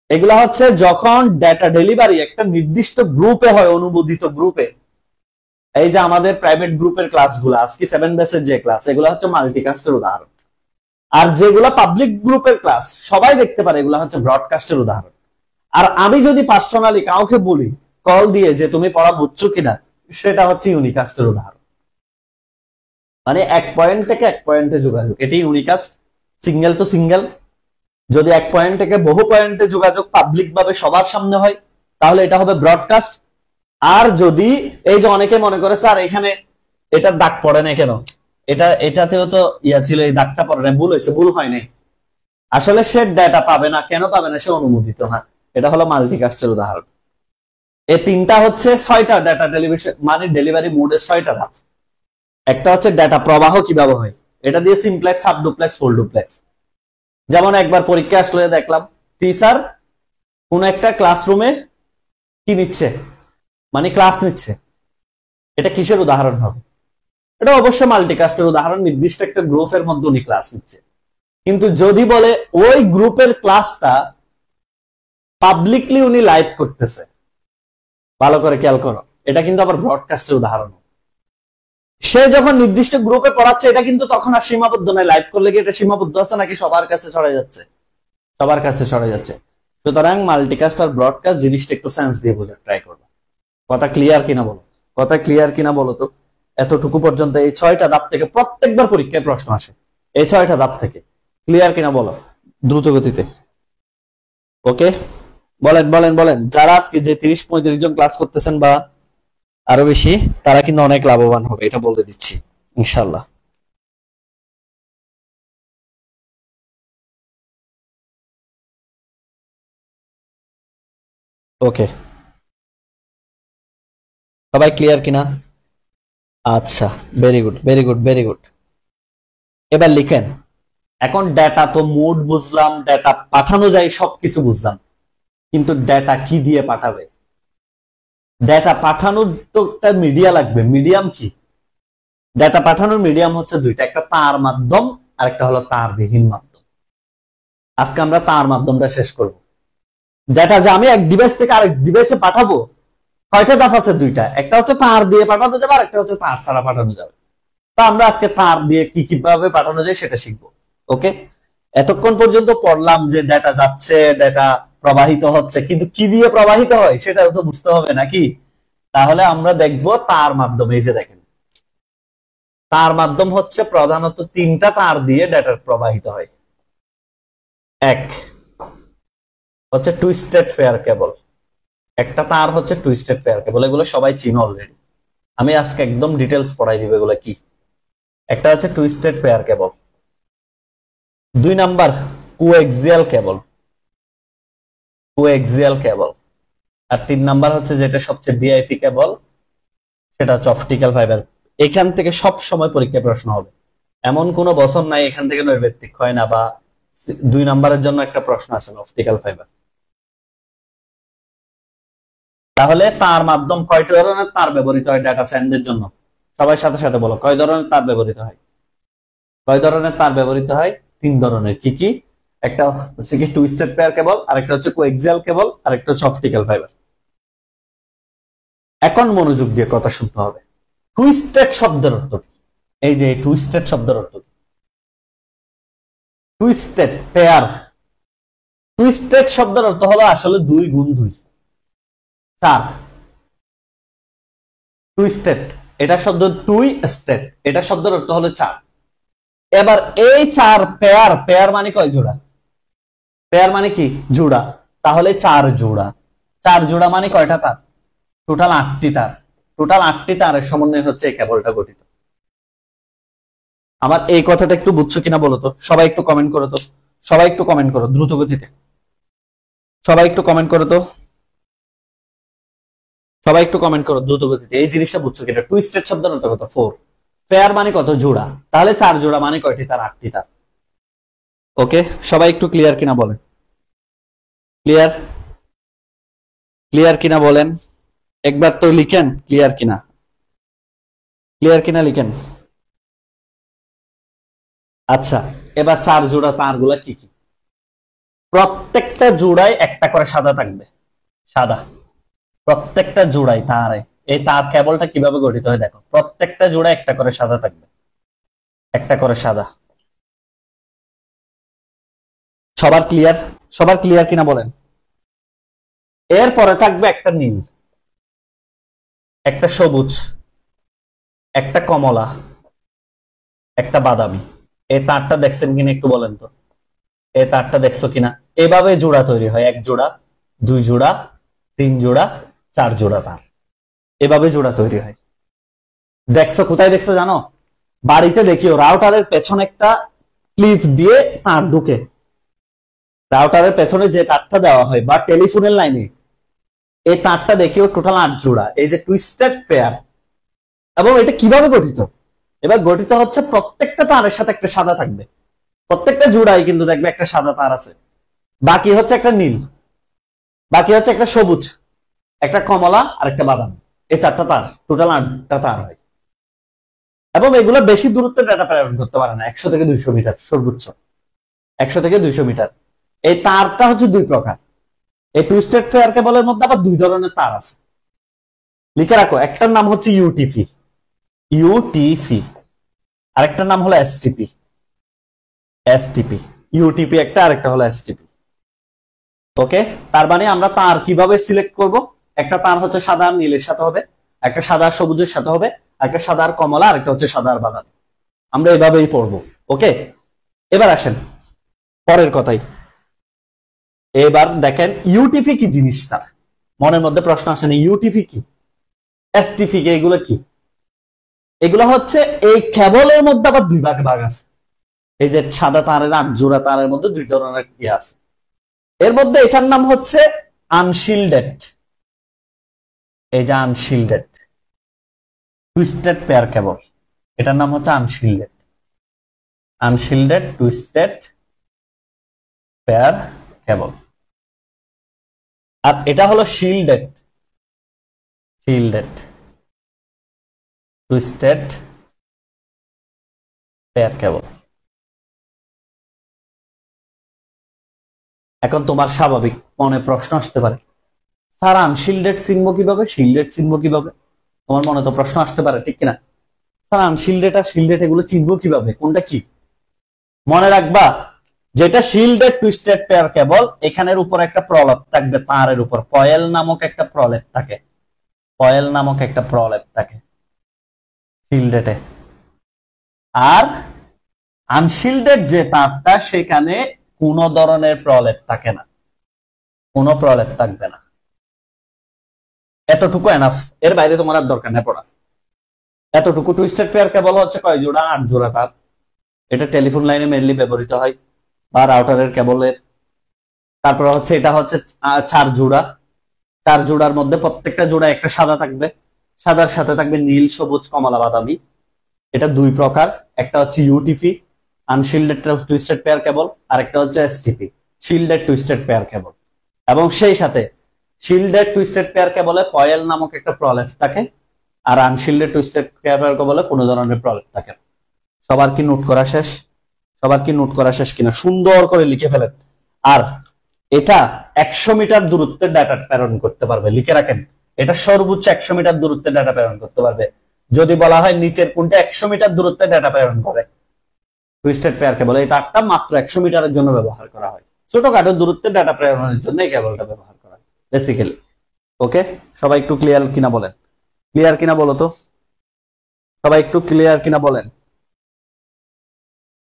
এগুলা হচ্ছে যখন ডেটা ডেলিভারি একটা নির্দিষ্ট গ্রুপে হয়, অনুমোদিত গ্রুপে। এই যে আমাদের প্রাইভেট গ্রুপের ক্লাসগুলো, আজকে 7 ব্যাচের যে ক্লাস, এগুলো হচ্ছে মাল্টিকাস্টের উদাহরণ। আর যেগুলো পাবলিক গ্রুপের ক্লাস, সবাই দেখতে পারে, এগুলো হচ্ছে ব্রডকাস্টের উদাহরণ। আর আমি যদি পার্সোনালি কাউকে বলি কল দিয়ে যে তুমি পড়া বুঝছো কিনা, সেটা হচ্ছে ইউনিকাস্টের উদাহরণ। মানে এক পয়েন্ট থেকে এক পয়েন্টে যোগাযোগ, এটি ইউনিকাস্ট। Single two single. যদি এক পয়েন্ট থেকে বহু পয়েন্টে যোগাযোগ পাবলিক ভাবে সবার সামনে হয়, তাহলে এটা হবে ব্রডকাস্ট। আর যদি এই যে অনেকে মনে করে স্যার এখানে এটার দাগ পড়ে না কেন, এটাতেও তো ইয়া ছিল, এই দাগটা পড়ে না, ভুল হয়েছে। ভুল হয়নি, আসলে সে ডেটা পাবে না। কেন পাবে না? সে অনুমোদিত না। এটা হলো মাল্টিকাস্টের উদাহরণ। এই তিনটা হচ্ছে 6টা ডেটা ডেলিভারি মোডের 6টা ধাপ। একটা হচ্ছে ডেটা প্রবাহ কিভাবে হয়, এটা দিয়ে simplex, sub duplex, full duplex. যেমন একবার পরীক্ষা আসলে দেখলাম টিচার কোন একটা ক্লাসরুমে কি নিচ্ছে, মানে ক্লাস নিচ্ছে। এটা কিসের উদাহরণ হবে? এটা অবশ্যই মাল্টিকাস্টের উদাহরণ। নির্দিষ্ট একটা গ্রুপের মধ্যে উনি ক্লাস নিচ্ছে। কিন্তু যদি বলে ওই গ্রুপের ক্লাসটা পাবলিকলি উনি লাইভ করতেছে, ভালো করে খেয়াল করো, এটা কিন্তু আবার ব্রডকাস্টের উদাহরণ। সে যখন নির্দিষ্ট গ্রুপে পড়াচ্ছে, এটা কিন্তু তখন আর সীমাবদ্ধ নয়। লাইভ করলে কি এটা সীমাবদ্ধ আছে নাকি সবার কাছে ছড়ে যাচ্ছে? সবার কাছে ছড়ে যাচ্ছে। সুতরাং মাল্টিকাস্ট আর ব্রডকাস্ট জিনিসটা একটু সেন্স দিয়ে বোঝার ট্রাই করবো। কথা ক্লিয়ার কিনা বলো? কথা ক্লিয়ার কিনা বলো তো? এতটুকু পর্যন্ত এই 6টা ধাপ থেকে প্রত্যেকবার পরীক্ষায় প্রশ্ন আসে, এই 6টা ধাপ থেকে। ক্লিয়ার কিনা বলো দ্রুত গতিতে? ওকে, বলেন বলেন বলেন। যারা আজকে যে 30-35 জন ক্লাস করতেছেন বা আরো বেশি, তারা কিন্তু অনেক লাভবান হবে, এটা বলে দিচ্ছি ইনশাল্লাহ। ওকে, সবাই ক্লিয়ার কিনা? আচ্ছা, very good very good very good. এবার লিখেন। এখন ডেটা তো মোড বুঝলাম, ডেটা পাঠানো যায়, সবকিছু বুঝলাম, কিন্তু ডেটা কি দিয়ে পাঠাবে? ডেটা পাঠানোর তো একটা মিডিয়া লাগবে। মিডিয়াম কি? ডেটা পাঠানোর মিডিয়াম হচ্ছে দুইটা, একটা তার মাধ্যম আর একটা হলো তারবিহীন মাধ্যম। আজকে আমরা তার মাধ্যমটা শেষ করব। ডেটা যে আমি এক ডিভাইস থেকে আরেক ডিভাইসে পাঠাবো, কয়টা ধাপ আছে? দুইটা। একটা হচ্ছে তার দিয়ে পাঠানো যাবে, আর একটা হচ্ছে তার ছাড়া পাঠানো যাবে। তা আমরা আজকে তার দিয়ে কিভাবে পাঠানো যায় সেটা শিখবো। ওকে, এতক্ষণ পর্যন্ত পড়লাম যে ডেটা যাচ্ছে, ডেটা প্রবাহিত হচ্ছে, কিন্তু কি দিয়ে প্রবাহিত হয় সেটা তো বুঝতে হবে নাকি? তাহলে আমরা দেখবো তার মাধ্যমে। এই যে দেখেন, তার মাধ্যম হচ্ছে প্রধানত 3টা তার দিয়ে ডেটা প্রবাহিত হয়। এক হচ্ছে টুইস্টেড ফেয়ার কেবল। একটা তার হচ্ছে টুইস্টেড ফেয়ার কেবল, এগুলো সবাই চিনো অলরেডি। আমি আজকে একদম ডিটেলস পড়াই দিব এগুলো কি। একটা হচ্ছে twisted pair cable. 2 number coaxial cable, coaxial cable. আর 3 নাম্বার হচ্ছে যেটা সবচেয়ে ভিআইপি কেবল, সেটা হচ্ছে অপটিক্যাল ফাইবার। এখান থেকে সব সময় পরীক্ষায় প্রশ্ন হবে, এমন কোন বছর নাই এখান থেকে নৈর্ব্যক্তিক হয় না। বা 2 নাম্বারের জন্য একটা প্রশ্ন আছে অপটিক্যাল ফাইবার। তাহলে তার মাধ্যম কয়টা ধরনের তার ব্যবহৃত হয় ডেটা সেন্ডের জন্য? সবাই সাথে সাথে বলো, কয় ধরনের তার ব্যবহৃত হয়? কয় ধরনের তার ব্যবহৃত হয়? 3 ধরনের। কি কি? একটা হচ্ছে কি টুইস্টেড পেয়ার কেবল, আরেকটা হচ্ছে কোএক্সিয়াল কেবল, আরেকটা হচ্ছে অপটিক্যাল ফাইবার। এখন মনোযোগ দিয়ে কথা শুনতে হবে। টুইস্টেড শব্দের অর্থ কি? এই যে টুইস্টেড শব্দের অর্থ কি? টুইস্টেড পেয়ার, টুইস্টেড শব্দের অর্থ হলো আসলে 2 গুণ 2, 4। টুইস্টেড, এটা শব্দ টুইস্টেড, এটা শব্দের অর্থ হলো 4। এবার এই 4 পেয়ার, পেয়ার মানে কয় জোড়া? পেয়ার মানে কি? জোড়া। তাহলে 4 জোড়া, 4 জোড়া মানে কয়টা তার? টোটাল 8টি তার। টোটাল 8টি তারের সমন্বয় হচ্ছে এই কেবলটা গঠিত। আমার এই কথাটা একটু বুঝছো কিনা বলো তো, সবাই একটু কমেন্ট করো তো, সবাই একটু কমেন্ট করো দ্রুত গতিতে, সবাই একটু কমেন্ট করো তো, সবাই একটু কমেন্ট করো দ্রুত গতিতে। এই জিনিসটা বুঝছো কিনা? টুইস্টেড শব্দের অর্থ কত? 4। পেয়ার মানে কত? জোড়া। তাহলে 4 জোড়া মানে কয়টি তার? 8টি তার। ওকে, সবাই একটু ক্লিয়ার কিনা বলেন, ক্লিয়ার, ক্লিয়ার কিনা বলেন, একবার তো লিখেন ক্লিয়ার কিনা, ক্লিয়ার কিনা লিখেন। আচ্ছা, এবার 4 জোড়া তার গুলা কি কি? প্রত্যেকটা জোড়ায় একটা করে সাদা থাকবে, সাদা। প্রত্যেকটা জোড়ায় তারে, এই তার কেবলটা কিভাবে গঠিত হয় দেখো, প্রত্যেকটা জোড়ায় একটা করে সাদা থাকবে, একটা করে সাদা। সবার ক্লিয়ার? সবার ক্লিয়ার কিনা বলেন। এরপরে থাকবে একটা নীল, একটা সবুজ, একটা কমলা, একটা বাদামি। এই তারটা দেখছেন কিনা একটু বলেন তো, এই তারটা দেখছো কিনা? এভাবে জোড়া তৈরি হয়, 1 জোড়া, 2 জোড়া, 3 জোড়া, 4 জোড়া তার, এভাবে জোড়া তৈরি হয়। দেখছো কোথায় দেখছো জানো? বাড়িতে দেখিও রাউটারের পেছনে একটা ক্লিপ দিয়ে তার ঢুকে, রাউটারের পেছনে যে তারটা দেওয়া হয় বা টেলিফোনের লাইনে, এই তারটা দেখিও টোটাল 8 জোড়া। এই যে টুইস্টেড পেয়ার। এবং এটা কিভাবে গঠিত? এবার গঠিত হচ্ছে প্রত্যেকটা তারের সাথে একটা সাদা থাকবে, প্রত্যেকটা জোড়াই কিন্তু দেখবে একটা সাদা তার আছে, বাকি হচ্ছে একটা নীল, বাকি হচ্ছে একটা সবুজ, একটা কমলা আর একটা বাদাম। এই 4টা তার, টোটাল 8টা তার হয়। এবং এগুলো বেশি দূরত্বে ডাটা প্রেরণ করতে পারে না, 100 থেকে 200 মিটার সর্বোচ্চ, 100 থেকে 200 মিটার। এই তারটা হচ্ছে 2 প্রকার। এই টুইস্টেড পেয়ার কেবলের মধ্যে আবার 2 ধরনের তার আছে, লিখে রাখো। একটার নাম হচ্ছে ইউটিপি, ইউটিপি, আরেকটার নাম হলো এসটিপি, এসটিপি। ইউটিপি একটা, আরেকটা হলো এসটিপি। ওকে, তার মানে আমরা তার কিভাবে সিলেক্ট করব? একটা তার হচ্ছে সাদা আর নীলের সাথে হবে, একটা সাদা আর সবুজের সাথে হবে, একটা সাদা আর কমলা, আরেকটা হচ্ছে সাদা আর বাদামি। আমরা এভাবেই পড়বো। ওকে, এবার আসেন পরের কথাই। এবার দেখেন ইউটিপি কি জিনিস, তার মনের মধ্যে প্রশ্ন আসেন, ইউটিপি কি, এসটিপি কি, এগুলো কি? এগুলো হচ্ছে এই কেবলের মধ্যে আবার 2 ভাগ ভাগ আছে। এই যে সাদা তারের 8 জোড়া তারের মধ্যে 2 ধরনের ইয়ে আছে। এর মধ্যে এটার নাম হচ্ছে আনশিল্ডেড, এই যে আনশিল্ডেড টুইস্টেড পেয়ার কেবল, এটার নাম হচ্ছে আনশিল্ডেড, আনশিল্ডেড টুইস্টেড পেয়ার কেবল। আর এটা হলো shielded, shielded twisted pair cable. এখন তোমার স্বাভাবিক মনে প্রশ্ন আসতে পারে, স্যার আনশিল্ডেড চিনবো কিভাবে, শিল্ডেড চিনবো কিভাবে? তোমার মনে তো প্রশ্ন আসতে পারে, ঠিক কিনা? স্যার আনশিল্ডেড আর শিল্ডেড এগুলো চিনবো কিভাবে, কোনটা কি? মনে রাখবা, যেটা শিল্ডেড টুইস্টেড পেয়ার কেবল, এখানের উপর একটা প্রলেপ থাকবে, তারের উপর কয়েল নামক একটা প্রলেপ থাকে, কয়েল নামক একটা প্রলেপ থাকে শিল্ডেডে। আর আনশিল্ডেড যে তারটা, সেখানে কোন ধরনের প্রলেপ থাকে না, কোনো প্রলেপ থাকবে না। এতটুকু এনাফ, এর বাইরে তোমার আর দরকার নেই পড়া। এতটুকু। টুইস্টেড পেয়ার কেবল হচ্ছে কয় জোড়া? 8 জোড়া তার। এটা টেলিফোন লাইনে মেনলি ব্যবহৃত হয় বা রাউটারের কেবলের। তারপর হচ্ছে এটা হচ্ছে 4 জোড়া, 4 জোড়ার মধ্যে প্রত্যেকটা জোড়া একটা সাদা থাকবে, সাদার সাথে থাকবে নীল, সবুজ, কমলা, বাদামি। এটা 2 প্রকার, একটা হচ্ছে ইউটিপি আনশিল্ডেড টুইস্টেড পেয়ার কেবল, আর একটা হচ্ছে STP shielded twisted pair cable. এবং সেই সাথে শিল্ডেড টুইস্টেড পেয়ার কেবলে কয়েল নামক একটা প্রলেপ থাকে, আর আনশিল্ডেড টুইস্টেড পেয়ার কেবলে কোনো ধরনের প্রবলেম থাকে না। সবার কি নোট করা শেষ? সবার কি নোট করা শেষ কিনা সুন্দর করে লিখে ফেলেন। আর এটা 100 মিটার দূরত্বের ডাটা প্রেরণ করতে পারবে, লিখে রাখেন। এটা সর্বোচ্চ 100 মিটার দূরত্বের ডাটা প্রেরণ করতে পারবে। যদি বলা হয় নিচের কোনটা 100 মিটার দূরত্বে ডাটা প্রেরণ করে, টুইস্টেড পেয়ার কেবল। এই তারটা মাত্র 100 মিটারের জন্য ব্যবহার করা হয়। ছোটখাটো দূরত্বের ডাটা প্রেরণের জন্য এই কেবলটা ব্যবহার করা হয় বেসিক্যালি। ওকে, সবাই একটু ক্লিয়ার কিনা বলেন? ক্লিয়ার কিনা বলো তো, সবাই একটু ক্লিয়ার কিনা বলেন?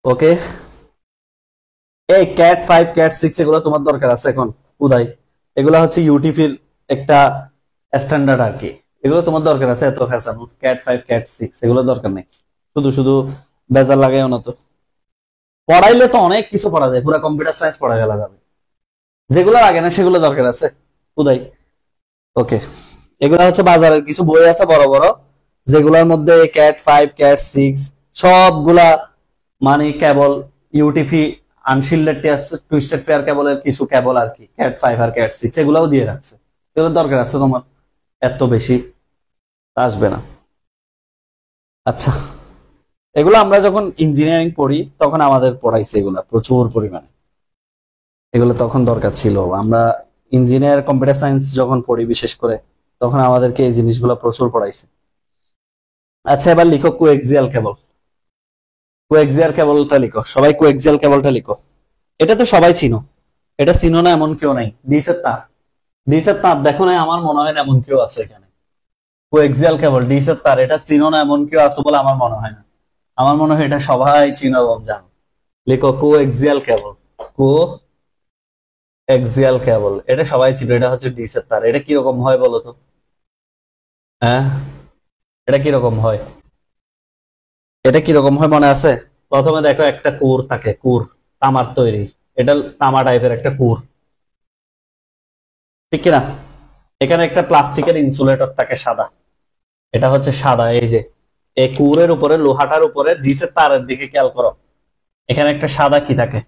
ওকে, এই ক্যাট 5 ক্যাট 6 এগুলো তোমার দরকার আছে এখন উদয়। এগুলো হচ্ছে ইউটিফির একটা স্ট্যান্ডার্ড আর কি। এগুলো তোমার দরকার আছে, এত ফ্যাশন ক্যাট 5 ক্যাট 6 এগুলো দরকার নেই। শুধু শুধু বেজার লাগাইও না তো। পড়াইলে তো অনেক কিছু পড়া যায়, পুরো কম্পিউটার সায়েন্স পড়া গেলা যাবে। যেগুলো লাগে না সেগুলো দরকার আছে উদয়। ওকে, এগুলো হচ্ছে বাজারের কিছু বই আছে বড় বড়, যেগুলোর মধ্যে ক্যাট 5 ক্যাট 6 সবগুলা মানে কেবল ইউটিফি আনশিল্ডেড টুইস্টেড পেয়ার কেবলের কিছু কেবল আর কি, ক্যাট 5 আর ক্যাট 6 এগুলাও দিয়ে রাখছে। এগুলো দরকার আছে তোমার, এত বেশি আসবে না। আচ্ছা, এগুলো আমরা যখন ইঞ্জিনিয়ারিং পড়ি তখন আমাদের পড়াইছে এগুলা প্রচুর পরিমাণে। এগুলো তখন দরকার ছিল। আমরা ইঞ্জিনিয়ার কম্পিউটার সায়েন্স যখন পড়ি বিশেষ করে, তখন আমাদেরকে এই জিনিসগুলো প্রচুর পড়াইছে। আচ্ছা, এবার লিখো কোএক্সিয়াল কেবল। কোএক্সিয়াল কেবলটা লিখো, সবাই কোএক্সিয়াল কেবলটা লিখো। এটা তো সবাই চিনো, এটা চিনো না এমন কেউ নাই। ডিসের তার, ডিসের তার দেখো না, আমার মনে হয় না এমন কেউ আছে এখানে। কোএক্সিয়াল কেবল, ডিসের তার, এটা চিনো না এমন কেউ আছে বলে আমার মনে হয় না। আমার মনে হয় এটা সবাই চিনো এবং জানো। লিখো কোএক্সিয়াল কেবল। কো এক্সিয়াল কেবল, এটা সবাই ছিল। এটা হচ্ছে ডিসের তার। এটা কিরকম হয় বলো তো? হ্যাঁ, এটা কিরকম হয়? এটা কিরকম হয় মনে আছে? প্রথমে দেখো একটা কোর থাকে, কোর তামার তৈরি। এটা তামা টাইপের একটা কোর, ঠিক কিনা? এখানে একটা প্লাস্টিকের ইনসুলেটর থাকে সাদা, এটা হচ্ছে সাদা। এই যে এই কোরের উপরে, লোহাটার উপরে ডিসের তারের দিকে খেয়াল করো, এখানে একটা সাদা কি থাকে?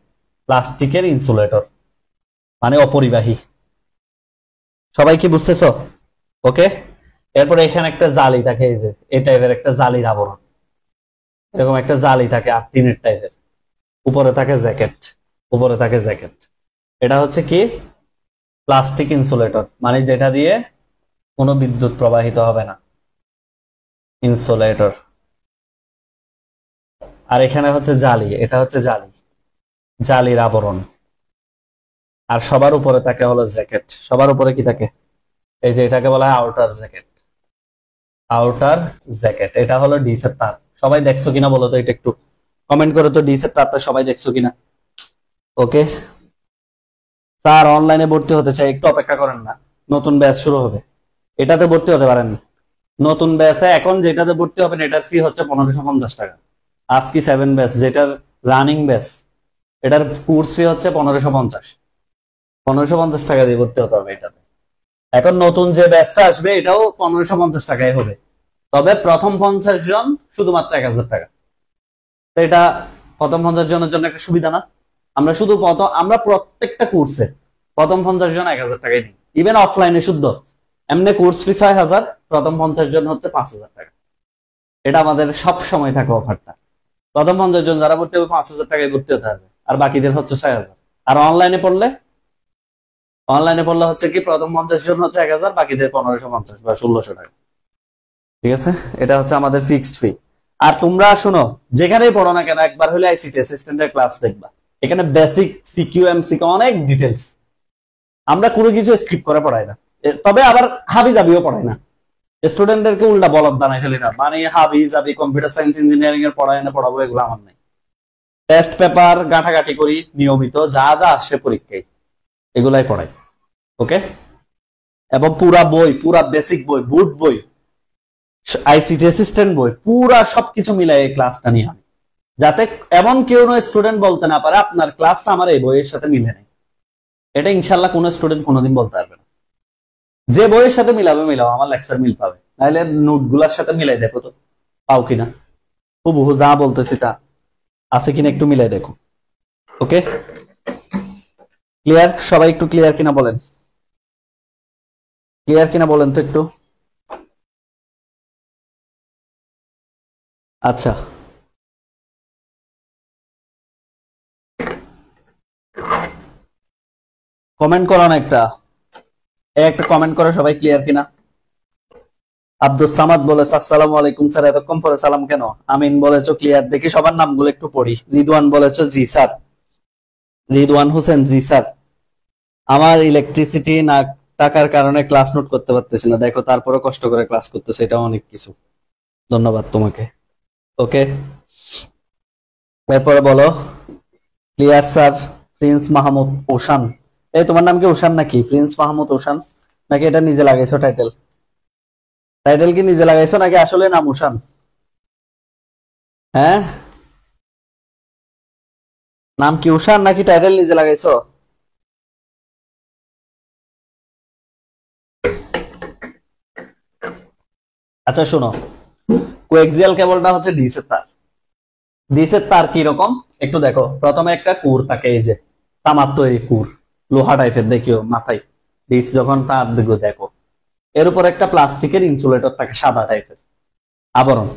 প্লাস্টিকের ইনসুলেটর, মানে অপরিবাহী। সবাই কি বুঝতেছো? ওকে, এরপরে এখানে একটা জালি থাকে, এই যে এই টাইপের একটা জালির আবরণ, এরকম একটা জালি থাকে আর তিনের টাইপের। উপরে থাকে জ্যাকেট, উপরে থাকে জ্যাকেট। এটা হচ্ছে কি? প্লাস্টিক ইনসুলেটর, মানে যেটা দিয়ে কোনো বিদ্যুৎ প্রবাহিত হবে না, ইনসুলেটর। আর এখানে হচ্ছে জালি, এটা হচ্ছে জালি, জালির আবরণ। আর সবার উপরে থাকে হলো জ্যাকেট। সবার উপরে কি থাকে? এই যে এটাকে বলা হয় আউটার জ্যাকেট, আউটার জ্যাকেট। এটা হলো ডিসের তার। সবাই দেখছো কিনা বলো তো, এটা একটু কমেন্ট করো তো, ডিসের তারটা সবাই দেখছো কিনা? ওকে, স্যার অনলাইনে ভর্তি হতে চাই, একটু অপেক্ষা করেন না, নতুন ব্যাচ শুরু হবে। এটাতে ভর্তি হতে পারেন, নতুন ব্যাচে এখন যেটাতে ভর্তি হবেন এটার ফি হচ্ছে 1550 টাকা। আজকি 7 ব্যাচ যেটার রানিং ব্যাচ, এটার কোর্স ফি হচ্ছে 1550। 1550 টাকা দিয়ে ভর্তি হতে হবে এটাতে। এখন নতুন যে ব্যাচটা আসবে এটাও 1550 টাকায় হবে, তবে প্রথম 50 জন শুধুমাত্র 1000 টাকা। তো এটা প্রথম 50 জনের জন্য একটা সুবিধা না? আমরা শুধু আমরা প্রত্যেকটা কোর্সে প্রথম 50 জন 1000 টাকায় দিই, ইভেন অফলাইনে শুদ্ধ। এমনি কোর্স ফি 6000, প্রথম 50 জন হচ্ছে 5000 টাকা। এটা আমাদের সব সময় থাকে অফারটা। প্রথম 50 জন যারা ভর্তি হবে 5000 টাকায় ভর্তি হতে হবে, আর বাকিদের হচ্ছে 6000। আর অনলাইনে পড়লে, অনলাইনে পড়লে হচ্ছে কি প্রথম 50 জন হচ্ছে 1000, বাকিদের 1550 বা 1600 টাকা। ঠিক আছে, এটা হচ্ছে আমাদের ফিক্সড ফি। আর তোমরা শুনো, যেখানেই পড়ো না কেন একবার হলে আইসিটি অ্যাসিস্ট্যান্টের ক্লাস দেখবা। এখানে বেসিক সিকিউ এমসিকিউ অনেক ডিটেলস। আমরা কোনো কিছু স্কিপ করে পড়াই না, তবে আবার হাবি জাবিও পড়াই না। স্টুডেন্টদেরকে উল্টা বলদ বানাই ফেলি না, মানে হাবি জাবি কম্পিউটার সায়েন্স ইঞ্জিনিয়ারিং এর পড়ায় না পড়াবো, এগুলো আমার নাই। টেস্ট পেপার ঘাটাঘাটি করি নিয়মিত, যা যা আসে পরীক্ষায় এগুলাই পড়াই। ওকে, এবং পুরা বই, পুরা বেসিক বই, বুট বই, আইসিটি অ্যাসিস্ট্যান্ট বই, পুরা সবকিছু মিলাই এই ক্লাসটা নিয়ে আমি, যাতে এমন কেউ স্টুডেন্ট বলতে না পারে আপনার ক্লাসটা আমার এই বইয়ের সাথে মিলে নেই। এটা ইনশাল্লাহ কোনো স্টুডেন্ট কোনোদিন বলতে পারবে না। যে বইয়ের সাথে মিলাবে মিলাও, আমার লেকচার মিল পাবে, নাহলে নোট গুলার সাথে মিলাই দেখো তো পাও কিনা। হুবহু যা বলতেছি তা আছে কিনা একটু মিলাই দেখো। ওকে, ক্লিয়ার? সবাই একটু ক্লিয়ার কিনা বলেন, ক্লিয়ার কিনা বলেন তো একটু। আচ্ছা, কমেন্ট করো না একটা, একটা কমেন্ট করো সবাই, ক্লিয়ার কিনা। আব্দুল সামাদ বলেছে আসসালামু আলাইকুম স্যার, এতক্ষণ পরে সালাম কেন? আমিন বলেছো ক্লিয়ার, দেখি সবার নামগুলো একটু পড়ি। রিদওয়ান বলেছো জি স্যার, রিদওয়ান হোসেন জি স্যার। আমার ইলেকট্রিসিটি না টাকার কারণে ক্লাস নোট করতে পারতেছি না, দেখো তারপরে কষ্ট করে ক্লাস করতেছে, এটা অনেক কিছু, ধন্যবাদ তোমাকে। ওকে, এরপরে বলো। Clear sir. Prince Mahmud ocean, এই তোমার নাম কি ওশান নাকি? প্রিন্স মাহমুদ ওশান নাকি এটা নিজে লাগাইছো টাইটেল? টাইটেল কি নিজে লাগাইছো নাকি আসলে নাম ওশান? হ্যাঁ, নাম কি ওশান নাকি টাইটেল নিজে লাগাইছো? আচ্ছা শোনো, কোএক্সিয়াল কেবলটা হচ্ছে ডিসের তার। ডিসের তার কি রকম একটু দেখো। প্রথমে একটা কুর থাকে, এই যে তামার তৈরি কুর, লোহা টাইপের, দেখিও মাথায় ডিস যখন তার দিকে দেখো। এর উপর একটা প্লাস্টিকের ইনসুলেটর থাকে সাদা টাইপের আবরণ।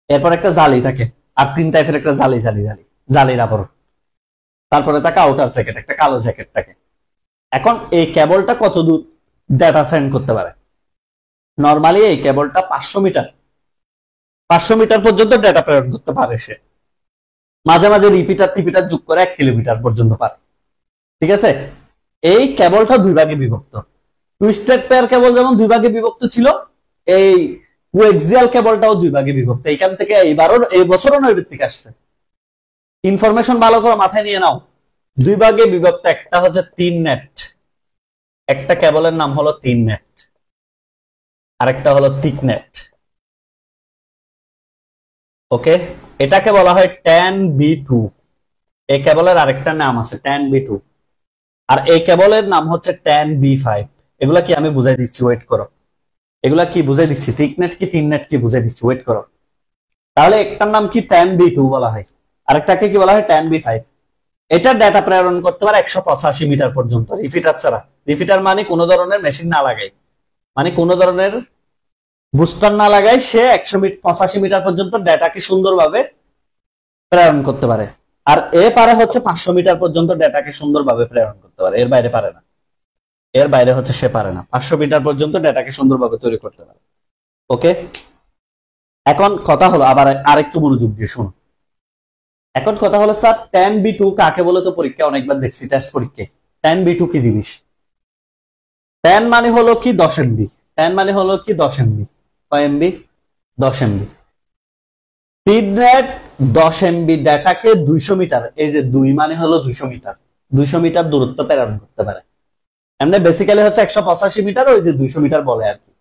এরপর একটা জালি থাকে, আর তিন টাইপের একটা জালি জালি জালি জালির আবরণ। তারপরে থাকে আউটার জ্যাকেট, একটা কালো জ্যাকেট থাকে। এখন এই কেবলটা কত দূর ডাটা সেন্ড করতে পারে? নর্মালি এই কেবলটা 500 মিটার, 500 মিটার পর্যন্ত ডেটা প্রেরণ করতে পারে সে। মাঝে মাঝে রিপিটার টিপিটার যোগ করে 1 কিলোমিটার পর্যন্ত পারে। ঠিক আছে, এই কেবলটা দুই ভাগে বিভক্ত। টুইস্টেড পেয়ার কেবল যেমন দুই ভাগে বিভক্ত ছিল, এই কোএক্সিয়াল কেবলটাও দুই ভাগে বিভক্ত। এইখান থেকে এই বছরও নৈর্ব্যক্তিক আসছে। ইনফরমেশন ভালো করে মাথায় নিয়ে নাও। দুই ভাগে বিভক্ত, একটা হচ্ছে 3 নেট, একটা কেবলের নাম হলো 3 নেট, আরেকটা হলো থিকনেট। ওকে, এটাকে বলা হয় tan B2। এই কেবলের আরেকটা নাম আছে tan B2, আর এই কেবলের নাম হচ্ছে tan B5। এগুলা কি আমি বুঝাই দিচ্ছি, ওয়েট করো। এগুলা কি বুঝাই দিচ্ছি, থিকনেট কি 3 নেট কি বুঝাই দিচ্ছি, ওয়েট করো। তাহলে একটার নাম কি tan B2 বলা হয়, আরেকটাকে কি বলা হয় tan B5। এটা ডেটা প্রেরণ করতে পারে 185 মিটার পর্যন্ত রিপিটার ছাড়া। রিপিটার মানে কোনো ধরনের মেশিন না লাগাই, মানে কোনো ধরনের বুস্টার না লাগাই সে 185 মিটার পর্যন্ত ডেটাকে সুন্দরভাবে প্রেরণ করতে পারে। আর এ পারে হচ্ছে 500 মিটার পর্যন্ত ডেটাকে সুন্দরভাবে প্রেরণ করতে পারে, এর বাইরে পারে না। এর বাইরে হচ্ছে সে পারে না, 500 মিটার পর্যন্ত ডেটাকে সুন্দরভাবে তৈরি করতে পারে। ওকে, এখন কথা হলো, আবার আরেকটু মনোযোগ দিয়ে শুনো। এখন কথা হলো স্যার tan B2 কাকে বলে? তো পরীক্ষা অনেকবার দেখছি, টেস্ট পরীক্ষায়। tan B2 কি জিনিস? tan মানে হলো কি 10 MB। tan মানে হলো কি 10 MB। কয় এমবি? 10 MB। ফিডনেট 10 MB ডাটাকে 200 মিটার, এই যে 2 মানে হলো 200 মিটার, 200 মিটার দূরত্ব প্রেরণ করতে পারে। এমনি বেসিক্যালি হচ্ছে 185 মিটার, ওই যে 200 মিটার বলে আর কি।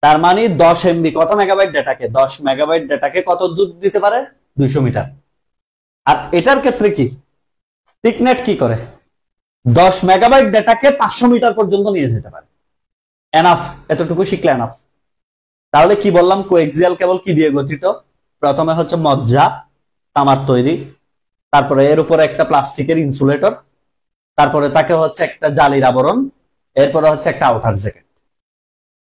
তার মানে 10 MB কত মেগাবাইট ডাটাকে, 10 মেগাবাইট ডাটাকে কত দূর দিতে পারে? 200 মিটার। আর এটার ক্ষেত্রে কি টিকনেট কি করে? 10 মেগাবাইট ডাটাকে 500 মিটার পর্যন্ত নিয়ে যেতে পারে। এনাফ, এতটুকু শিখলে এনাফ। তাহলে কি বললাম, কোএক্সিয়াল কেবল কি দিয়ে গঠিত? প্রথমে হচ্ছে মজ্জা, তামার তৈরি, তারপরে এর উপরে একটা প্লাস্টিকের ইনসুলেটর, তারপরে তাকে হচ্ছে একটা জালির আবরণ, এরপরে হচ্ছে একটা আউটার জ্যাকেট।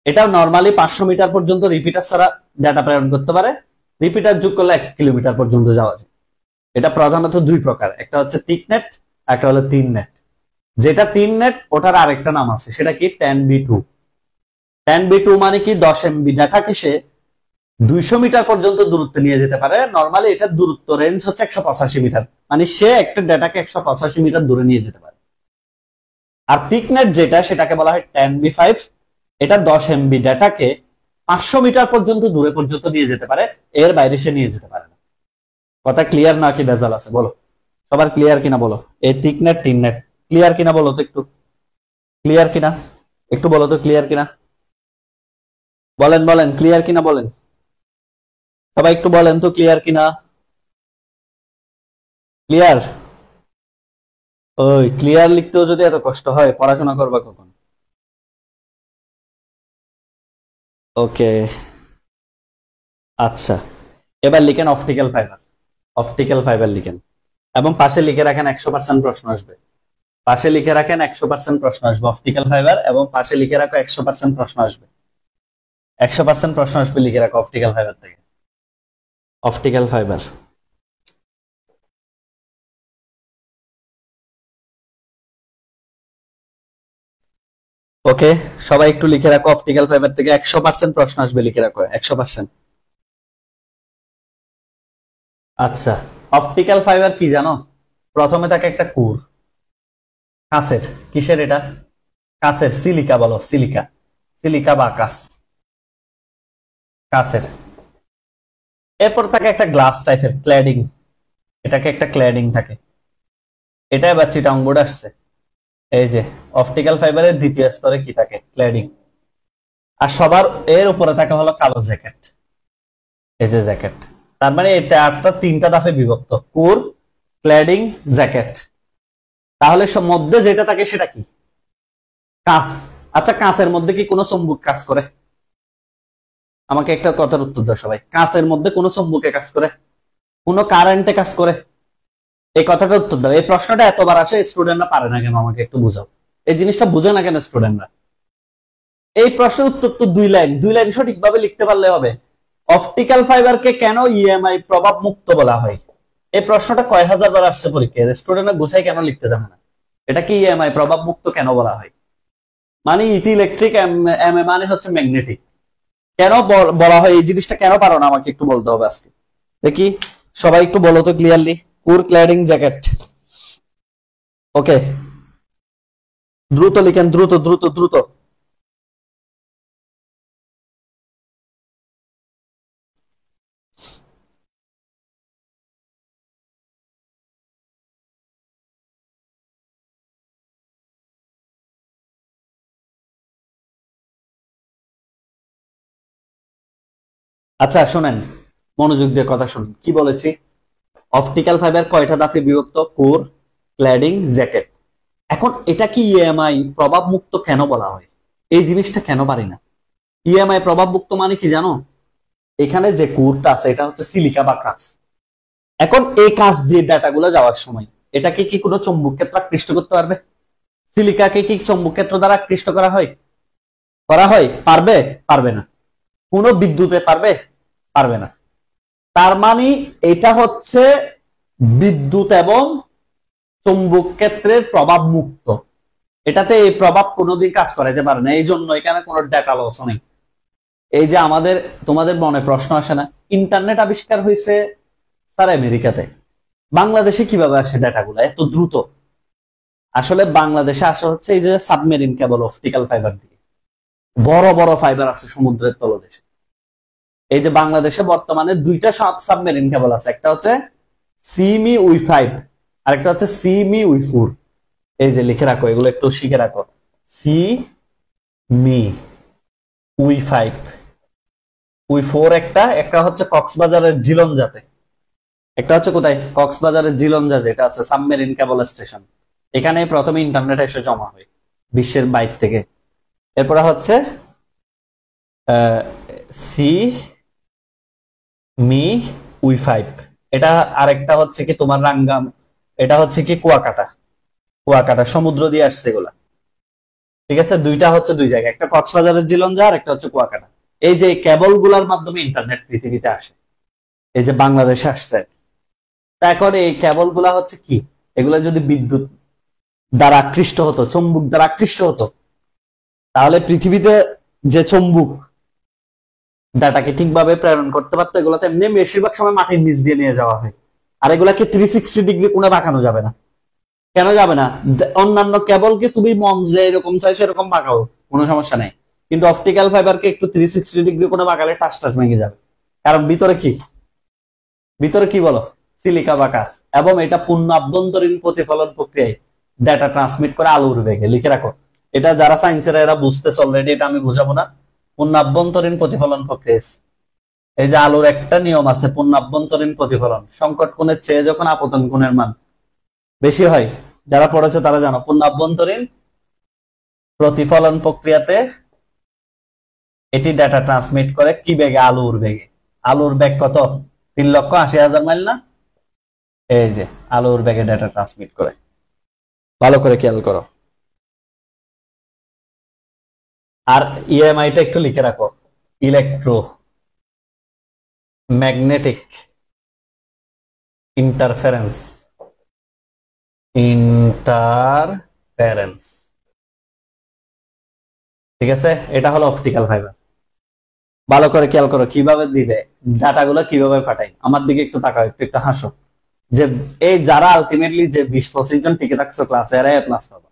এটা নর্মালি 500 মিটার পর্যন্ত রিপিটার ছাড়া ডাটা প্রেরণ করতে পারে। রিপিটার যোগ করলে 1 কিলোমিটার পর্যন্ত যাওয়া যায়। এটা প্রধানত দুই প্রকার, একটা হচ্ছে থিকনেট, একটা হলো 3 নেট। যেটা 3 নেট ওটার আরেকটা নাম আছে, সেটা কি tan B2। tan B2 মানে কি 10 MB ডাটাকে সে 200 মিটার পর্যন্ত দূরত্ব নিয়ে যেতে পারে। নর্মালি এটার দূরত্ব রেঞ্জ হচ্ছে 185 মিটার, মানে সে একটা ডেটাকে 185 মিটার দূরে নিয়ে যেতে পারে। আর থিকনেট যেটা, সেটাকে বলা হয় tan B5। এটা 10 MB ডেটাকে 500 মিটার পর্যন্ত দূরে পর্যন্ত নিয়ে যেতে পারে, এর বাইরে সে নিয়ে যেতে পারে না। কথা ক্লিয়ার না কি ভেজাল আছে বলো? সবার ক্লিয়ার কিনা বলো? এই থিকনেট 3 নেট ক্লিয়ার কিনা বলো তো একটু, ক্লিয়ার কিনা একটু বলো তো, ক্লিয়ার কিনা? বলেন বলেন, ক্লিয়ার কিনা বলেন, সবাই একটু বলেন তো ক্লিয়ার কিনা। ক্লিয়ার? ওই ক্লিয়ার লিখতেও যদি এত কষ্ট হয়, পড়াশোনা করবা কখন? ওকে, আচ্ছা, এবার লিখেন অপটিক্যাল ফাইবার। অপটিক্যাল ফাইবার লিখেন, এবং পাশে লিখে রাখেন 100% প্রশ্ন আসবে। পাশে লিখে রাখেন 100% প্রশ্ন আসবে অপটিক্যাল ফাইবার, এবং পাশে লিখে রাখো 100% প্রশ্ন আসবে। 100% প্রশ্ন আসবে লিখে রাখো অপটিক্যাল ফাইবার থেকে। Optical fibre. ওকে, সবাই একটু লিখে রাখো, অপটিক্যাল ফাইবার থেকে 100% প্রশ্ন আসবে, লিখে রাখো 100%। আচ্ছা, অপটিক্যাল ফাইবার কি জানো? প্রথমে থাকে একটা কোর, কাঁচের। কিসের এটা? কাঁচের, সিলিকা বলো, সিলিকা, সিলিকা বা কাঁচ, কাঁচের। এরপর থাকে একটা গ্লাস টাইপের ক্ল্যাডিং, এটাকে একটা ক্ল্যাডিং থাকে। এটা এবার চিটাং বোর্ড আসছে। এই যে অপটিক্যাল ফাইবারের দ্বিতীয় স্তরে কি থাকে? ক্ল্যাডিং। আর সবার এর উপরে থাকে হলো কালো জ্যাকেট, এই যে জ্যাকেট। তার মানে এই আটটা তিনটা ধাপে বিভক্ত, কোর, ক্ল্যাডিং, জ্যাকেট। তাহলে মধ্যে যেটা থাকে সেটা কি? কাঁচ। আচ্ছা, কাঁচের মধ্যে কি কোনো চুম্বক কাজ করে? আমাকে একটা কথার উত্তর দাও সবাই, কাঁচের মধ্যে কোনো চুম্বকে কাজ করে? কোনো কারেন্টে কাজ করে? এই কথাটা উত্তর দাও। এই প্রশ্নটা এতবার আসে, স্টুডেন্টরা পারে না কেন? আমাকে একটু বুঝাও, এই জিনিসটা বুঝে না কেন স্টুডেন্টরা? এই প্রশ্নের উত্তর তো 2 লাইন, 2 লাইন সঠিকভাবে লিখতে পারলে হবে। অপটিক্যাল ফাইবারকে কেন ইএমআই প্রভাব মুক্ত বলা হয়? এই প্রশ্নটা কয় হাজার বার আসছে পরীক্ষায়, স্টুডেন্টরা গুছাই কেন লিখতে জানে না? এটা কি ইএমআই প্রভাব মুক্ত কেন বলা হয়? মানে ইটি ইলেকট্রিক, এম এম এ মানে হচ্ছে ম্যাগনেটিক। কেন বলা হয় এই জিনিসটা, কেন পারো না আমাকে একটু বলতে হবে আজকে। দেখি সবাই একটু বলো তো ক্লিয়ারলি, কোর, ক্ল্যাডিং, জ্যাকেট। ওকে, দ্রুত লিখেন, দ্রুত দ্রুত দ্রুত। আচ্ছা শোনেন, মনোযোগ দিয়ে কথা শুনুন, কি বলেছি? অপটিক্যাল ফাইবার কয়টা ধাপে বিভক্ত? Core, cladding, jacket. এখন এটা কি ইএমআই প্রভাব মুক্ত কেন বলা হয়? এই জিনিসটা কেন পারি না? ইএমআই প্রভাব মুক্ত মানে কি জানো? এখানে যে কোরটা আছে এটা হচ্ছে সিলিকা বা কাঁচ। এখন এই কাঁচ দিয়ে ডাটাগুলো যাওয়ার সময় এটাকে কি কোনো চৌম্বক ক্ষেত্র আকৃষ্ট করতে পারবে? সিলিকাকে কি চৌম্বক ক্ষেত্র দ্বারা আকৃষ্ট করা হয়? করা হয়? পারবে? পারবে না। কোনো বিদ্যুতে পারবে? পারবে না। তার মানে এটা হচ্ছে বিদ্যুৎ এবং চৌম্বক ক্ষেত্রের প্রভাব মুক্ত। এটাতে এই প্রভাব কোনোদিন কাজ করাইতে পারে না, এই জন্য এখানে কোনো ডেটা লস নেই। এই যে আমাদের, তোমাদের মনে প্রশ্ন আসে না, ইন্টারনেট আবিষ্কার হয়েছে স্যার আমেরিকাতে, বাংলাদেশে কিভাবে আসে ডেটাগুলো এত দ্রুত? আসলে বাংলাদেশে আসা হচ্ছে এই যে সাবমেরিন কেবল, অপটিক্যাল ফাইবার দিয়ে। বড় বড় ফাইবার আছে সমুদ্রের তলদেশে। এই যে বাংলাদেশে বর্তমানে 2টা সাবমেরিন কেবল আছে, একটা হচ্ছে সিমি উই 5, আরেকটা হচ্ছে সিমি উই 4। এই যে লিখে রাখো, এগুলো একটু শিখে রাখো। সি মি উই 5, উই 4 একটা, একটা হচ্ছে কক্সবাজারের জিলনজাতে, একটা হচ্ছে কোথায়? কক্সবাজারের জিলনজা, যেটা আছে সাবমেরিন কেবল স্টেশন। এখানে প্রথমে ইন্টারনেট এসে জমা হয় বিশ্বের বাইরে থেকে। এরপরে হচ্ছে সি মি উই 5, এটা। আরেকটা হচ্ছে কি তোমার রাঙ্গাম, এটা হচ্ছে কি কুয়াকাটা, কুয়াকাটা সমুদ্র দিয়ে আসছে এগুলা। ঠিক আছে, 2টা হচ্ছে 2 জায়গায়, একটা কক্সবাজারের জিলনজা আর একটা হচ্ছে কুয়াকাটা। এই যে কেবল গুলার মাধ্যমে ইন্টারনেট পৃথিবীতে আসে, এই যে বাংলাদেশে আসছে। তা এখন এই কেবল গুলা হচ্ছে কি, এগুলা যদি বিদ্যুৎ দ্বারা আকৃষ্ট হতো, চুম্বক দ্বারা আকৃষ্ট হতো, তাহলে পৃথিবীতে যে চুম্বক ডাটাকে ঠিকভাবে প্রেরণ করতে পারতো, এগুলোতে এমনি বেশিরভাগ সময় মাটির নিচ দিয়ে নিয়ে যাওয়া হয়। আর এগুলাকে 360 ডিগ্রি কোণে বাঁকানো যাবে না। কেন যাবে না? অন্যান্য কেবলকে তুমি মন যে এরকম চাই সেরকম বাঁকাও, কোনো সমস্যা নেই। কিন্তু অপটিক্যাল ফাইবারকে একটু 360 ডিগ্রি কোণে বাঁকালে টাস টাস ভেঙে যাবে। কারণ ভিতরে কি, ভিতরে কি বলো? সিলিকা বা কাঁচ। এবং এটা পূর্ণ আভ্যন্তরীণ প্রতিফলন প্রক্রিয়ায় ডাটা ট্রান্সমিট করে আলোর বেগে। লিখে রাখো, এটা যারা সায়েন্সের এরা বুঝতেছে অলরেডি, এটা আমি বুঝাবো না। পূর্ণ আভ্যন্তরীণ প্রতিফলন প্রক্রিয়া। এই যে আলোর একটা নিয়ম আছে, পূর্ণ আভ্যন্তরীণ প্রতিফলন। সংকট কোণের চেয়ে যখন আপতন কোণের মান বেশি হয়, যারা পড়েছে তারা জানো, পূর্ণ আভ্যন্তরীণ প্রতিফলন প্রক্রিয়াতে এটি ডাটা ট্রান্সমিট করে কি বেগে? আলোর বেগে। আলোর বেগ কত? 3,80,000 মাইল না? এই যে আলোর বেগে ডাটা ট্রান্সমিট করে। ভালো করে খেয়াল করো। আর ইএমআইটা একটু লিখে রাখো, ইলেকট্রো ম্যাগনেটিক ইন্টারফারেন্স, ইন্টারফারেন্স, ঠিক আছে? এটা হলো অপটিক্যাল ফাইবার। ভালো করে খেয়াল করো কিভাবে দিবে, ডাটাগুলো কিভাবে পাঠাই। আমার দিকে একটু তাকাও, একটু একটু হাসো, যে এই যারা আলটিমেটলি যে 20-25 জন টিকে থাকছো ক্লাসে, এরাই প্লাস পাবে।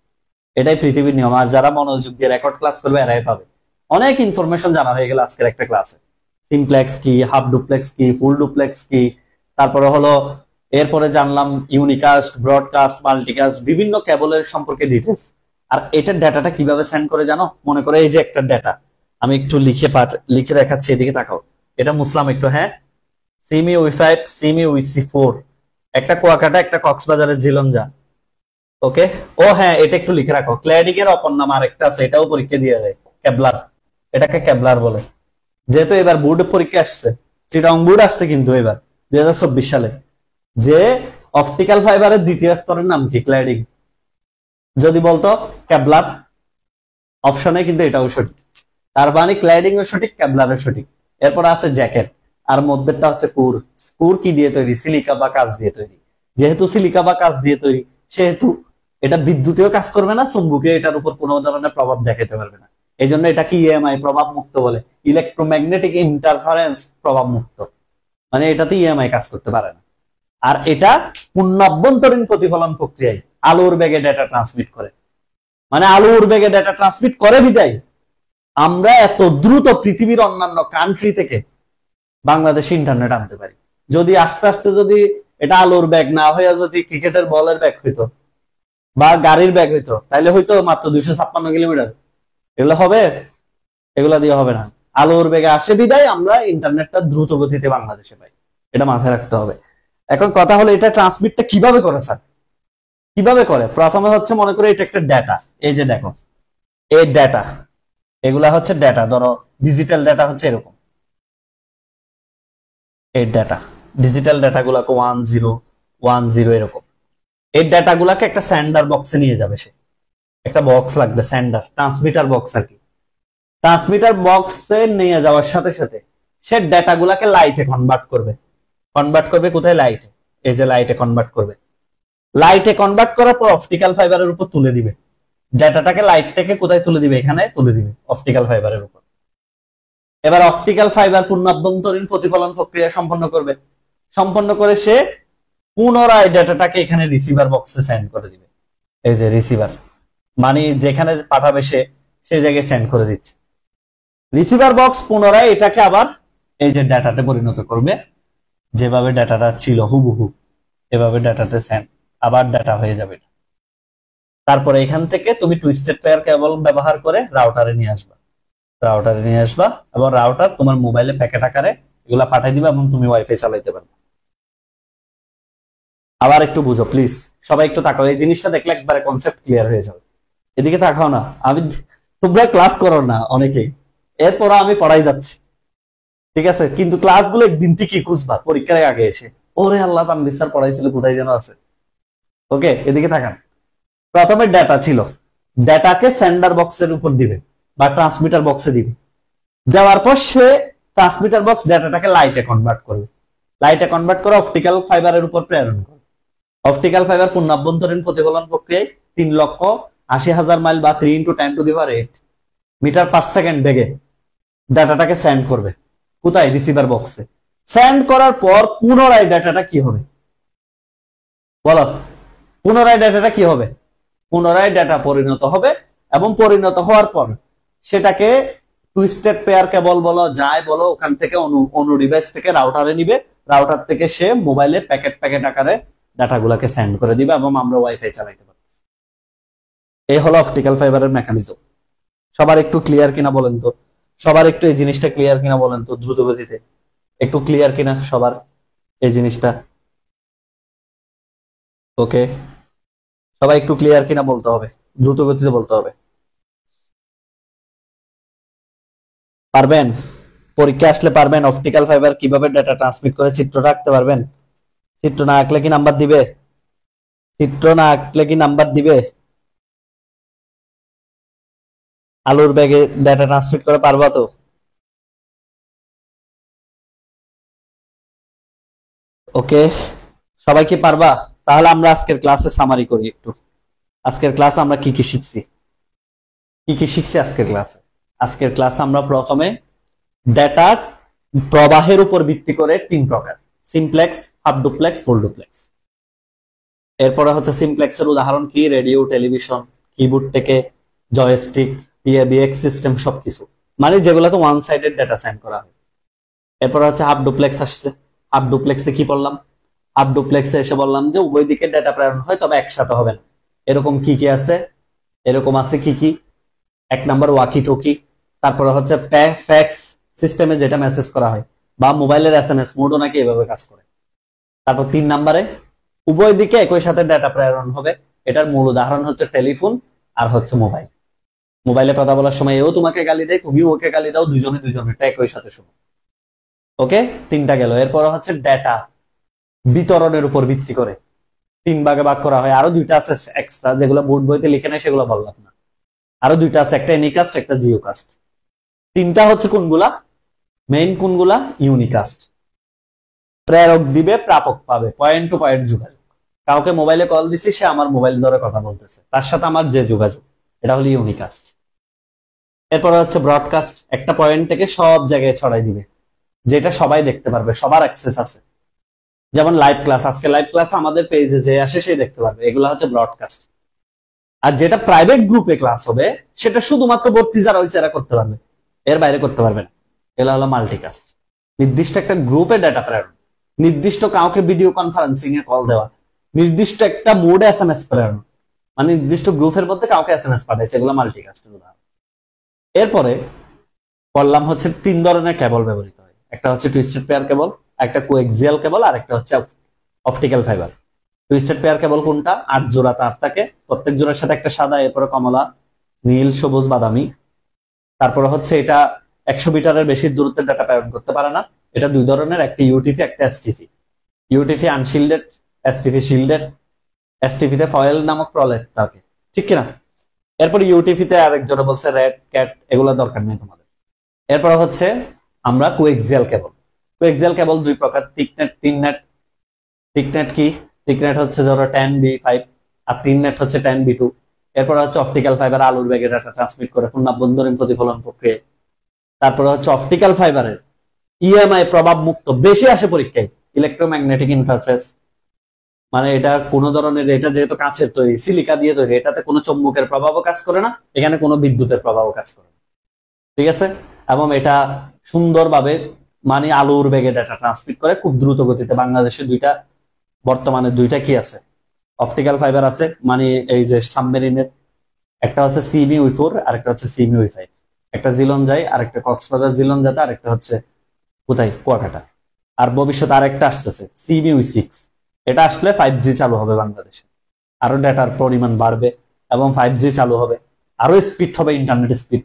এটাই পৃথিবীর নিয়ম। আর যারা মনোযোগ দিয়ে রেকর্ড ক্লাস করবে, এরাই পাবে। অনেক ইনফরমেশন জানা হয়ে গেল আজকের একটা ক্লাসে। সিমপ্লেক্স কি, হাফ ডুপ্লেক্স কি, ফুল ডুপ্লেক্স কি, তারপরে হলো এরপরে জানলাম ইউনিকাস্ট, ব্রডকাস্ট, মাল্টিকাস্ট, বিভিন্ন কেবলের সম্পর্কে ডিটেলস। আর এটার ডাটাটা কিভাবে সেন্ড করে জানো? মনে করে এই যে একটা ডাটা আমি একটু লিখে দেখাচ্ছি, এদিকে তাকাও। এটা মুসলাম একটু, হ্যাঁ, সিমি উই5, সিমি উই4, একটা কুয়াকাটা, একটা কক্সবাজারের জিলঞ্জা। ওকে, ও হ্যাঁ, এটা একটু লিখে রাখো। ক্ল্যাডিং এর অপর নাম আরেকটা আছে, এটাও পরীক্ষা দিয়ে দেয়, ক্যাবলার। এটাকে ক্যাবলার বলে। যেহেতু এবার বোর্ড পরীক্ষা আসছে, চিটাং বোর্ড আসছে কিন্তু এবার 2024 সালে, যে অপটিক্যাল ফাইবারের দ্বিতীয় স্তরের নাম কি? ক্ল্যাডিং। যদি বলতো ক্যাবলার, অপশনে কিন্তু এটাও সঠিক। তার মানে ক্ল্যাডিং ও সঠিক, ক্যাবলারও সঠিক। এরপর আছে জ্যাকেট, আর মধ্যেরটা হচ্ছে কুর। কুর কি দিয়ে তৈরি? সিলিকা বা কাঁচ দিয়ে তৈরি। যেহেতু সিলিকা বা কাঁচ দিয়ে তৈরি, সেহেতু এটা বিদ্যুতেও কাজ করবে না, চুম্বকে এটার উপর কোনো ধরনের প্রভাব দেখাতে পারবে না। এই জন্য এটাকে ইএমআই প্রভাব মুক্ত বলে, ইলেকট্রোম্যাগনেটিক ইন্টারফারেন্স প্রভাব মুক্ত। মানে এটাতে ইএমআই কাজ করতে পারে না। আর এটা পূর্ণ অভ্যন্তরীণ প্রতিফলন প্রক্রিয়ায় আলোর বেগে ডেটা ট্রান্সমিট করে। মানে আলোর বেগে ডেটা ট্রান্সমিট করে বিদায় আমরা এত দ্রুত পৃথিবীর অন্যান্য কান্ট্রি থেকে বাংলাদেশে ইন্টারনেট আনতে পারি। যদি আস্তে আস্তে যদি এটা আলোর ব্যাগ না হয়ে যদি ক্রিকেটের বলের ব্যাগ হইতো বা গাড়ির ব্যাগ হইতো, তাহলে হয়তো মাত্র 256 কিলোমিটার। এগুলো হবে? এগুলা দিয়ে হবে না। আলোর বেগে আসে বিদায় আমরা ইন্টারনেটটা দ্রুত গতিতে বাংলাদেশে পাই। এটা মাথায় রাখতে হবে। এখন কথা হলো এটা ট্রান্সমিটটা কিভাবে করে স্যার? কিভাবে করে? প্রথমে হচ্ছে মনে করে এটা একটা ডেটা, এই যে দেখো এই ডেটা, এগুলা হচ্ছে ডেটা। ধরো ডিজিটাল ডেটা হচ্ছে এরকম, এই ডেটা, ডিজিটাল ডেটা গুলাকে 1010 এরকম। এই ডেটা গুলাকে একটা স্যান্ডার বক্সে নিয়ে যাবে সে। একটা বক্স লাগবে, স্যান্ডার, ট্রান্সমিটার বক্স আর কি। ট্রান্সমিটার বক্সে নিয়ে যাওয়ার সাথে সাথে সে ডেটা গুলাকে লাইটে কনভার্ট করবে। কনভার্ট করবে কোথায়? লাইটে। এই যে লাইটে কনভার্ট করবে। লাইটে কনভার্ট করার পর অপটিক্যাল ফাইবারের উপর তুলে দিবে। ডেটাটাকে লাইট থেকে কোথায় তুলে দিবে? এখানে তুলে দিবে, অপটিক্যাল ফাইবারের উপর। এবার অপটিক্যাল ফাইবার পূর্ণ অভ্যন্তরীণ প্রতিফলন প্রক্রিয়া সম্পন্ন করবে। সম্পন্ন করে সে পুনরায় ডেটাটাকে এখানে রিসিভার বক্সে সেন্ড করে দিবে। এই যে রিসিভার, মানে যেখানে পাঠাবে সে, সেই জায়গায় সেন্ড করে দিচ্ছে। রিসিভার বক্স পুনরায় এটাকে আবার এই যে ডাটাতে পরিণত করবে, যেভাবে ডাটাটা ছিল হুবহু এভাবে ডাটাতে সেন্ড, আবার ডাটা হয়ে যাবে। তারপরে এখান থেকে তুমি টুইস্টেড পেয়ার কেবল ব্যবহার করে রাউটারে নিয়ে আসবা। রাউটারে নিয়ে আসবা এবং রাউটার তোমার মোবাইলে প্যাকেট আকারে এগুলা পাঠিয়ে দিবা এবং তুমি ওয়াইফাই চালাইতে পারবে। আবার একটু বুঝো প্লিজ, সবাই একটু তাকাও। এই জিনিসটা দেখলে একবারে কনসেপ্ট ক্লিয়ার হয়ে যাবে। এদিকে তাকাও না, আমি, তোমরা ক্লাস করো না অনেকেই, এরপর আমি পড়াই যাচ্ছি, ঠিক আছে? কিন্তু ক্লাসগুলো একদিন ঠিকই খুঁজবা পরীক্ষার আগে এসে, ওরে আল্লাহ, তানভীর স্যার পড়াইছিল, কোথায় যেন আছে। ওকে, এদিকে তাকান। প্রথমে ডেটা ছিল, ডেটাকে সেন্ডার বক্সের উপর দিবে বা ট্রান্সমিটার বক্সে দিবে। দেওয়ার পর সে ট্রান্সমিটার বক্স ডেটাটাকে লাইটে কনভার্ট করবে। লাইটে কনভার্ট করে অপটিক্যাল ফাইবারের উপর প্রেরণ করবে। অপটিক্যাল ফাইবার পূর্ণ অভ্যন্তরীণ প্রতিফলন প্রক্রিয়ায় 3,80,000 মাইল বা 3 × 10⁸ মিটার পার সেকেন্ড বেগে ডাটাটাকে সেন্ড করবে। কোথায়? রিসিভার বক্সে। সেন্ড করার পর পুনরায় ডাটাটা কি হবে বলো? পুনরায় ডাটাটা কি হবে? পুনরায় ডাটা পরিণত হবে এবং পরিণত হওয়ার পর সেটাকে টুইস্টেড পেয়ার কেবল বলো, যাই বলো, ওখান থেকে অনু ডিভাইস থেকে রাউটারে নিবে। রাউটার থেকে সে মোবাইলে প্যাকেট প্যাকেট আকারে ডাটাগুলোকে সেন্ড করে দিবে এবং আমরা ওয়াইফাই চালাইতে পারবো। এই হলো অপটিক্যাল ফাইবারের মেকানিজম। সবার একটু ক্লিয়ার কিনা বলেন তো? সবার একটু এই জিনিসটা ক্লিয়ার কিনা বলেন তো? দ্রুত গতিতে একটু ক্লিয়ার কিনা সবার এই জিনিসটা? ওকে, সবাই একটু ক্লিয়ার কিনা বলতে হবে, দ্রুত গতিতে বলতে হবে। পারবেন? পরীক্ষা আসলে পারবেন? অপটিক্যাল ফাইবার কিভাবে ডেটা ট্রান্সমিট করে চিত্রটা আঁকতে পারবেন? চিত্র না আঁকলে কি নাম্বার দিবে? চিত্র না আঁকলে কি নাম্বার দিবে? আলুর ব্যাগে ডেটা ট্রান্সমিট করে পারবা তো? ওকে, সবাই কি পারবা? তাহলে আমরা আজকের ক্লাসে সামারি করি একটু। আজকের ক্লাস আমরা কি কি শিখছি? আজকের ক্লাসে? আজকের ক্লাসে আমরা প্রথমে ডেটা প্রবাহের উপর ভিত্তি করে তিন প্রকার: simplex, half duplex, full duplex. এরপরে হচ্ছে সিমপ্লেক্সের উদাহরণ কি? রেডিও, টেলিভিশন, কিবোর্ড থেকে জয়স্টিক, পিএবিএক্স সিস্টেম, সবকিছু, মানে যেগুলোতে ওয়ান সাইডেড ডেটা সেন্ড করা হয়। এরপর হচ্ছে হাফ ডুপ্লেক্স আসছে। হাফ ডুপ্লেক্সে কি বললাম? হাফ ডুপ্লেক্সে এসে বললাম যে উভয় দিকে ডেটা প্রেরণ হয়, তবে একসাথে হবে না। এরকম কি কি আছে? এরকম আছে কি কি? এক নাম্বার ওয়াকি টকি, তারপরে হচ্ছে ফ্যাক্স সিস্টেমে যেটা মেসেজ করা হয়, বা মোবাইলের এসএমএস মোডও নাকি এভাবে কাজ করে। তারপর 3 নাম্বারে উভয় দিকে একই সাথে ডেটা প্রেরণ হবে। এটার মূল উদাহরণ হচ্ছে টেলিফোন আর হচ্ছে মোবাইল। মোবাইলে কথা বলার সময় এও তোমাকে গালি দেয়, তুমিও ওকে গালি দাও, দুজনেরটা একই সাথে শুনো। ওকে, 3টা গেল। এরপর হচ্ছে ডেটা বিতরণের উপর ভিত্তি করে 3 ভাগে ভাগ করা হয়। আরো 2টা আছে এক্সট্রা, যেগুলো বোর্ড বইতে লিখে নেয়, সেগুলো বললাম না। আরো 2টা আছে, একটা এনিকাস্ট, একটা জিওকাস্ট। 3টা হচ্ছে কোনগুলা? মেইন কোনগুলা? ইউনিকাস্ট। প্রেরক দিবে, প্রাপক পাবে, পয়েন্ট টু পয়েন্ট যোগাযোগ। কাউকে মোবাইলে কল দিছি, সে আমার মোবাইল ধরে কথা বলতেছে, তার সাথে আমার যে যোগাযোগ, এটা হলো ইউনিকাস্ট। এরপর হচ্ছে ব্রডকাস্ট, একটা পয়েন্ট থেকে সব জায়গায় ছড়াই দিবে, যেটা সবাই দেখতে পারবে, সবার অ্যাক্সেস আছে। যেমন লাইভ ক্লাস, আজকে লাইভ ক্লাস আমাদের পেজে যে আসে সে দেখতে পারবে, এগুলো হচ্ছে ব্রডকাস্ট। আর যেটা প্রাইভেট গ্রুপে ক্লাস হবে, সেটা শুধুমাত্র ভর্তি যারা হয়েছে এরা করতে পারবে, এর বাইরে করতে পারবে না। এগুলো হলো মাল্টিকাস্ট। নির্দিষ্ট একটা গ্রুপে ডেটা প্রেরণ, নির্দিষ্ট কাউকে ভিডিও কনফারেন্সিং এ কল দেওয়া, নির্দিষ্ট একটা মোডে এসএমএস প্রেরণ, মানে নির্দিষ্ট গ্রুপের মধ্যে কাউকে এসএমএস পাঠাইছে, এগুলো মাল্টিকাস্টের উদাহরণ। এরপরে বললাম হচ্ছে 3 ধরনের কেবল ব্যবহৃত হয়। একটা হচ্ছে টুইস্টেড পেয়ার কেবল, একটা কোএক্সিয়াল কেবল, আর একটা হচ্ছে optical fibre. Twisted pair cable কোনটা? 8 জোড়া তার থাকে, প্রত্যেক জোড়ার সাথে একটা সাদা, এরপরে কমলা, নীল, সবুজ, বাদামি। তারপরে হচ্ছে এটা 100 মিটারের বেশি দূরত্বের ডাটা প্রেরণ করতে পারে না। এটা 2 ধরনের, একটা ইউটিপি, একটা STP. UTP unshielded, STP shielded. STP তে ফয়েল নামক প্রলেপ থাকে, ঠিক কিনা? এরপর ইউটিপি তে আরেকজনে বলছে রেড ক্যাট, এগুলো দরকার নেই তোমাদের। এরপর হচ্ছে আমরা কোএক্সিয়াল কেবল। কোএক্সিয়াল কেবল 2 প্রকার: থিকনেট, থিননেট। থিকনেট কি? থিকনেট হচ্ছে ধরো 10b5, আর থিননেট হচ্ছে 10b2। এরপর হচ্ছে অপটিক্যাল ফাইবার, আলুর বেগে ডাটা ট্রান্সমিট করে পুনঃবন্ধনীয় প্রতিফলন প্রক্রিয়ায়। তারপরে হচ্ছে অপটিক্যাল ফাইবারের ইএমআই প্রভাব মুক্ত, বেশি আসে পরীক্ষায়, ইলেকট্রোম্যাগনেটিক ইন্টারফেস। মানে এটা কোন ধরনের, এটা যেহেতু কাঁচের তৈরি, সিলিকা দিয়ে তৈরি, এটাতে কোনো চুম্বকের প্রভাবও কাজ করে না, এখানে কোনো বিদ্যুতের প্রভাবও কাজ করে না, ঠিক আছে? এবং এটা সুন্দরভাবে মানে আলোর বেগে ডাটা ট্রান্সমিট করে খুব দ্রুত গতিতে। বাংলাদেশে বর্তমানে দুইটা কি আছে? অপটিক্যাল ফাইবার আছে, মানে এই যে সাবমেরিনের, একটা হচ্ছে সিএমই-4 আর একটা হচ্ছে সিএমই-5। একটা জিলন যায়, আর একটা কক্সবাজার জিলন যাতে, আর একটা হচ্ছে কোথায়? কুয়াকাটা। আর ভবিষ্যতে আরেকটা আসতেছে সিএমই-6। এটা আসলে 5G চালু হবে বাংলাদেশে, আরো ডেটার পরিমাণ বাড়বে এবং 5G চালু হবে, আরো স্পিড হবে, ইন্টারনেট স্পিড।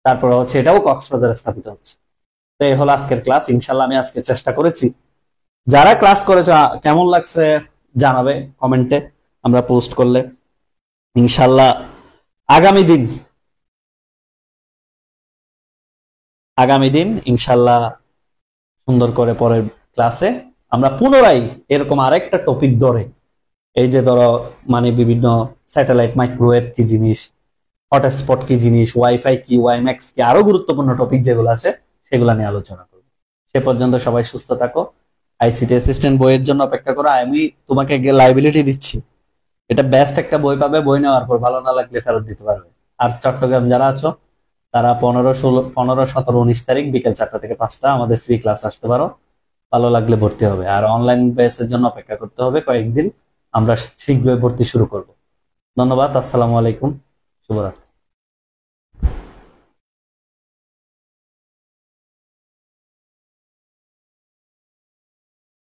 তারপরে হচ্ছে এটাও কক্সবাজারে স্থাপিত হচ্ছে। তো এই হলো আজকের ক্লাস। ইনশাল্লাহ আমি আজকে চেষ্টা করেছি। যারা ক্লাস করেছে কেমন লাগছে জানাবে কমেন্টে, আমরা পোস্ট করলে। ইনশাল্লাহ আগামী দিন ইনশাল্লাহ সুন্দর করে পরের ক্লাসে আমরা পুনরায় এরকম আরেকটা টপিক ধরে, এই যে ধরো মানে বিভিন্ন স্যাটেলাইট, মাইক্রোওয়েভ কি জিনিস, হটস্পট কি জিনিস, ওয়াইফাই কি, ওয়াইম্যাক্স কি, আরো গুরুত্বপূর্ণ টপিক যেগুলো আছে সেগুলো নিয়ে আলোচনা করব। সে পর্যন্ত সবাই সুস্থ থাকো। আইসিটি অ্যাসিস্ট্যান্ট বইয়ের জন্য অপেক্ষা করো। আমি তোমাকে লাইবিলিটি দিচ্ছি, এটা বেস্ট একটা বই পাবে, বই নেওয়ার পর ভালো না লাগলে ফেরত দিতে পারবে। আর চট্টগ্রাম যারা আছো তারা 15, 16, 15, 17, 19 তারিখ বিকেল 4টা থেকে 5টা আমাদের ফ্রি ক্লাস আসতে পারো, ভালো লাগলে ভর্তি হবে। আর অনলাইন বেসের জন্য অপেক্ষা করতে হবে কয়েকদিন, আমরা শীঘ্রই ভর্তি শুরু করব। ধন্যবাদ। আসসালামু আলাইকুম, শুভরাত্রি।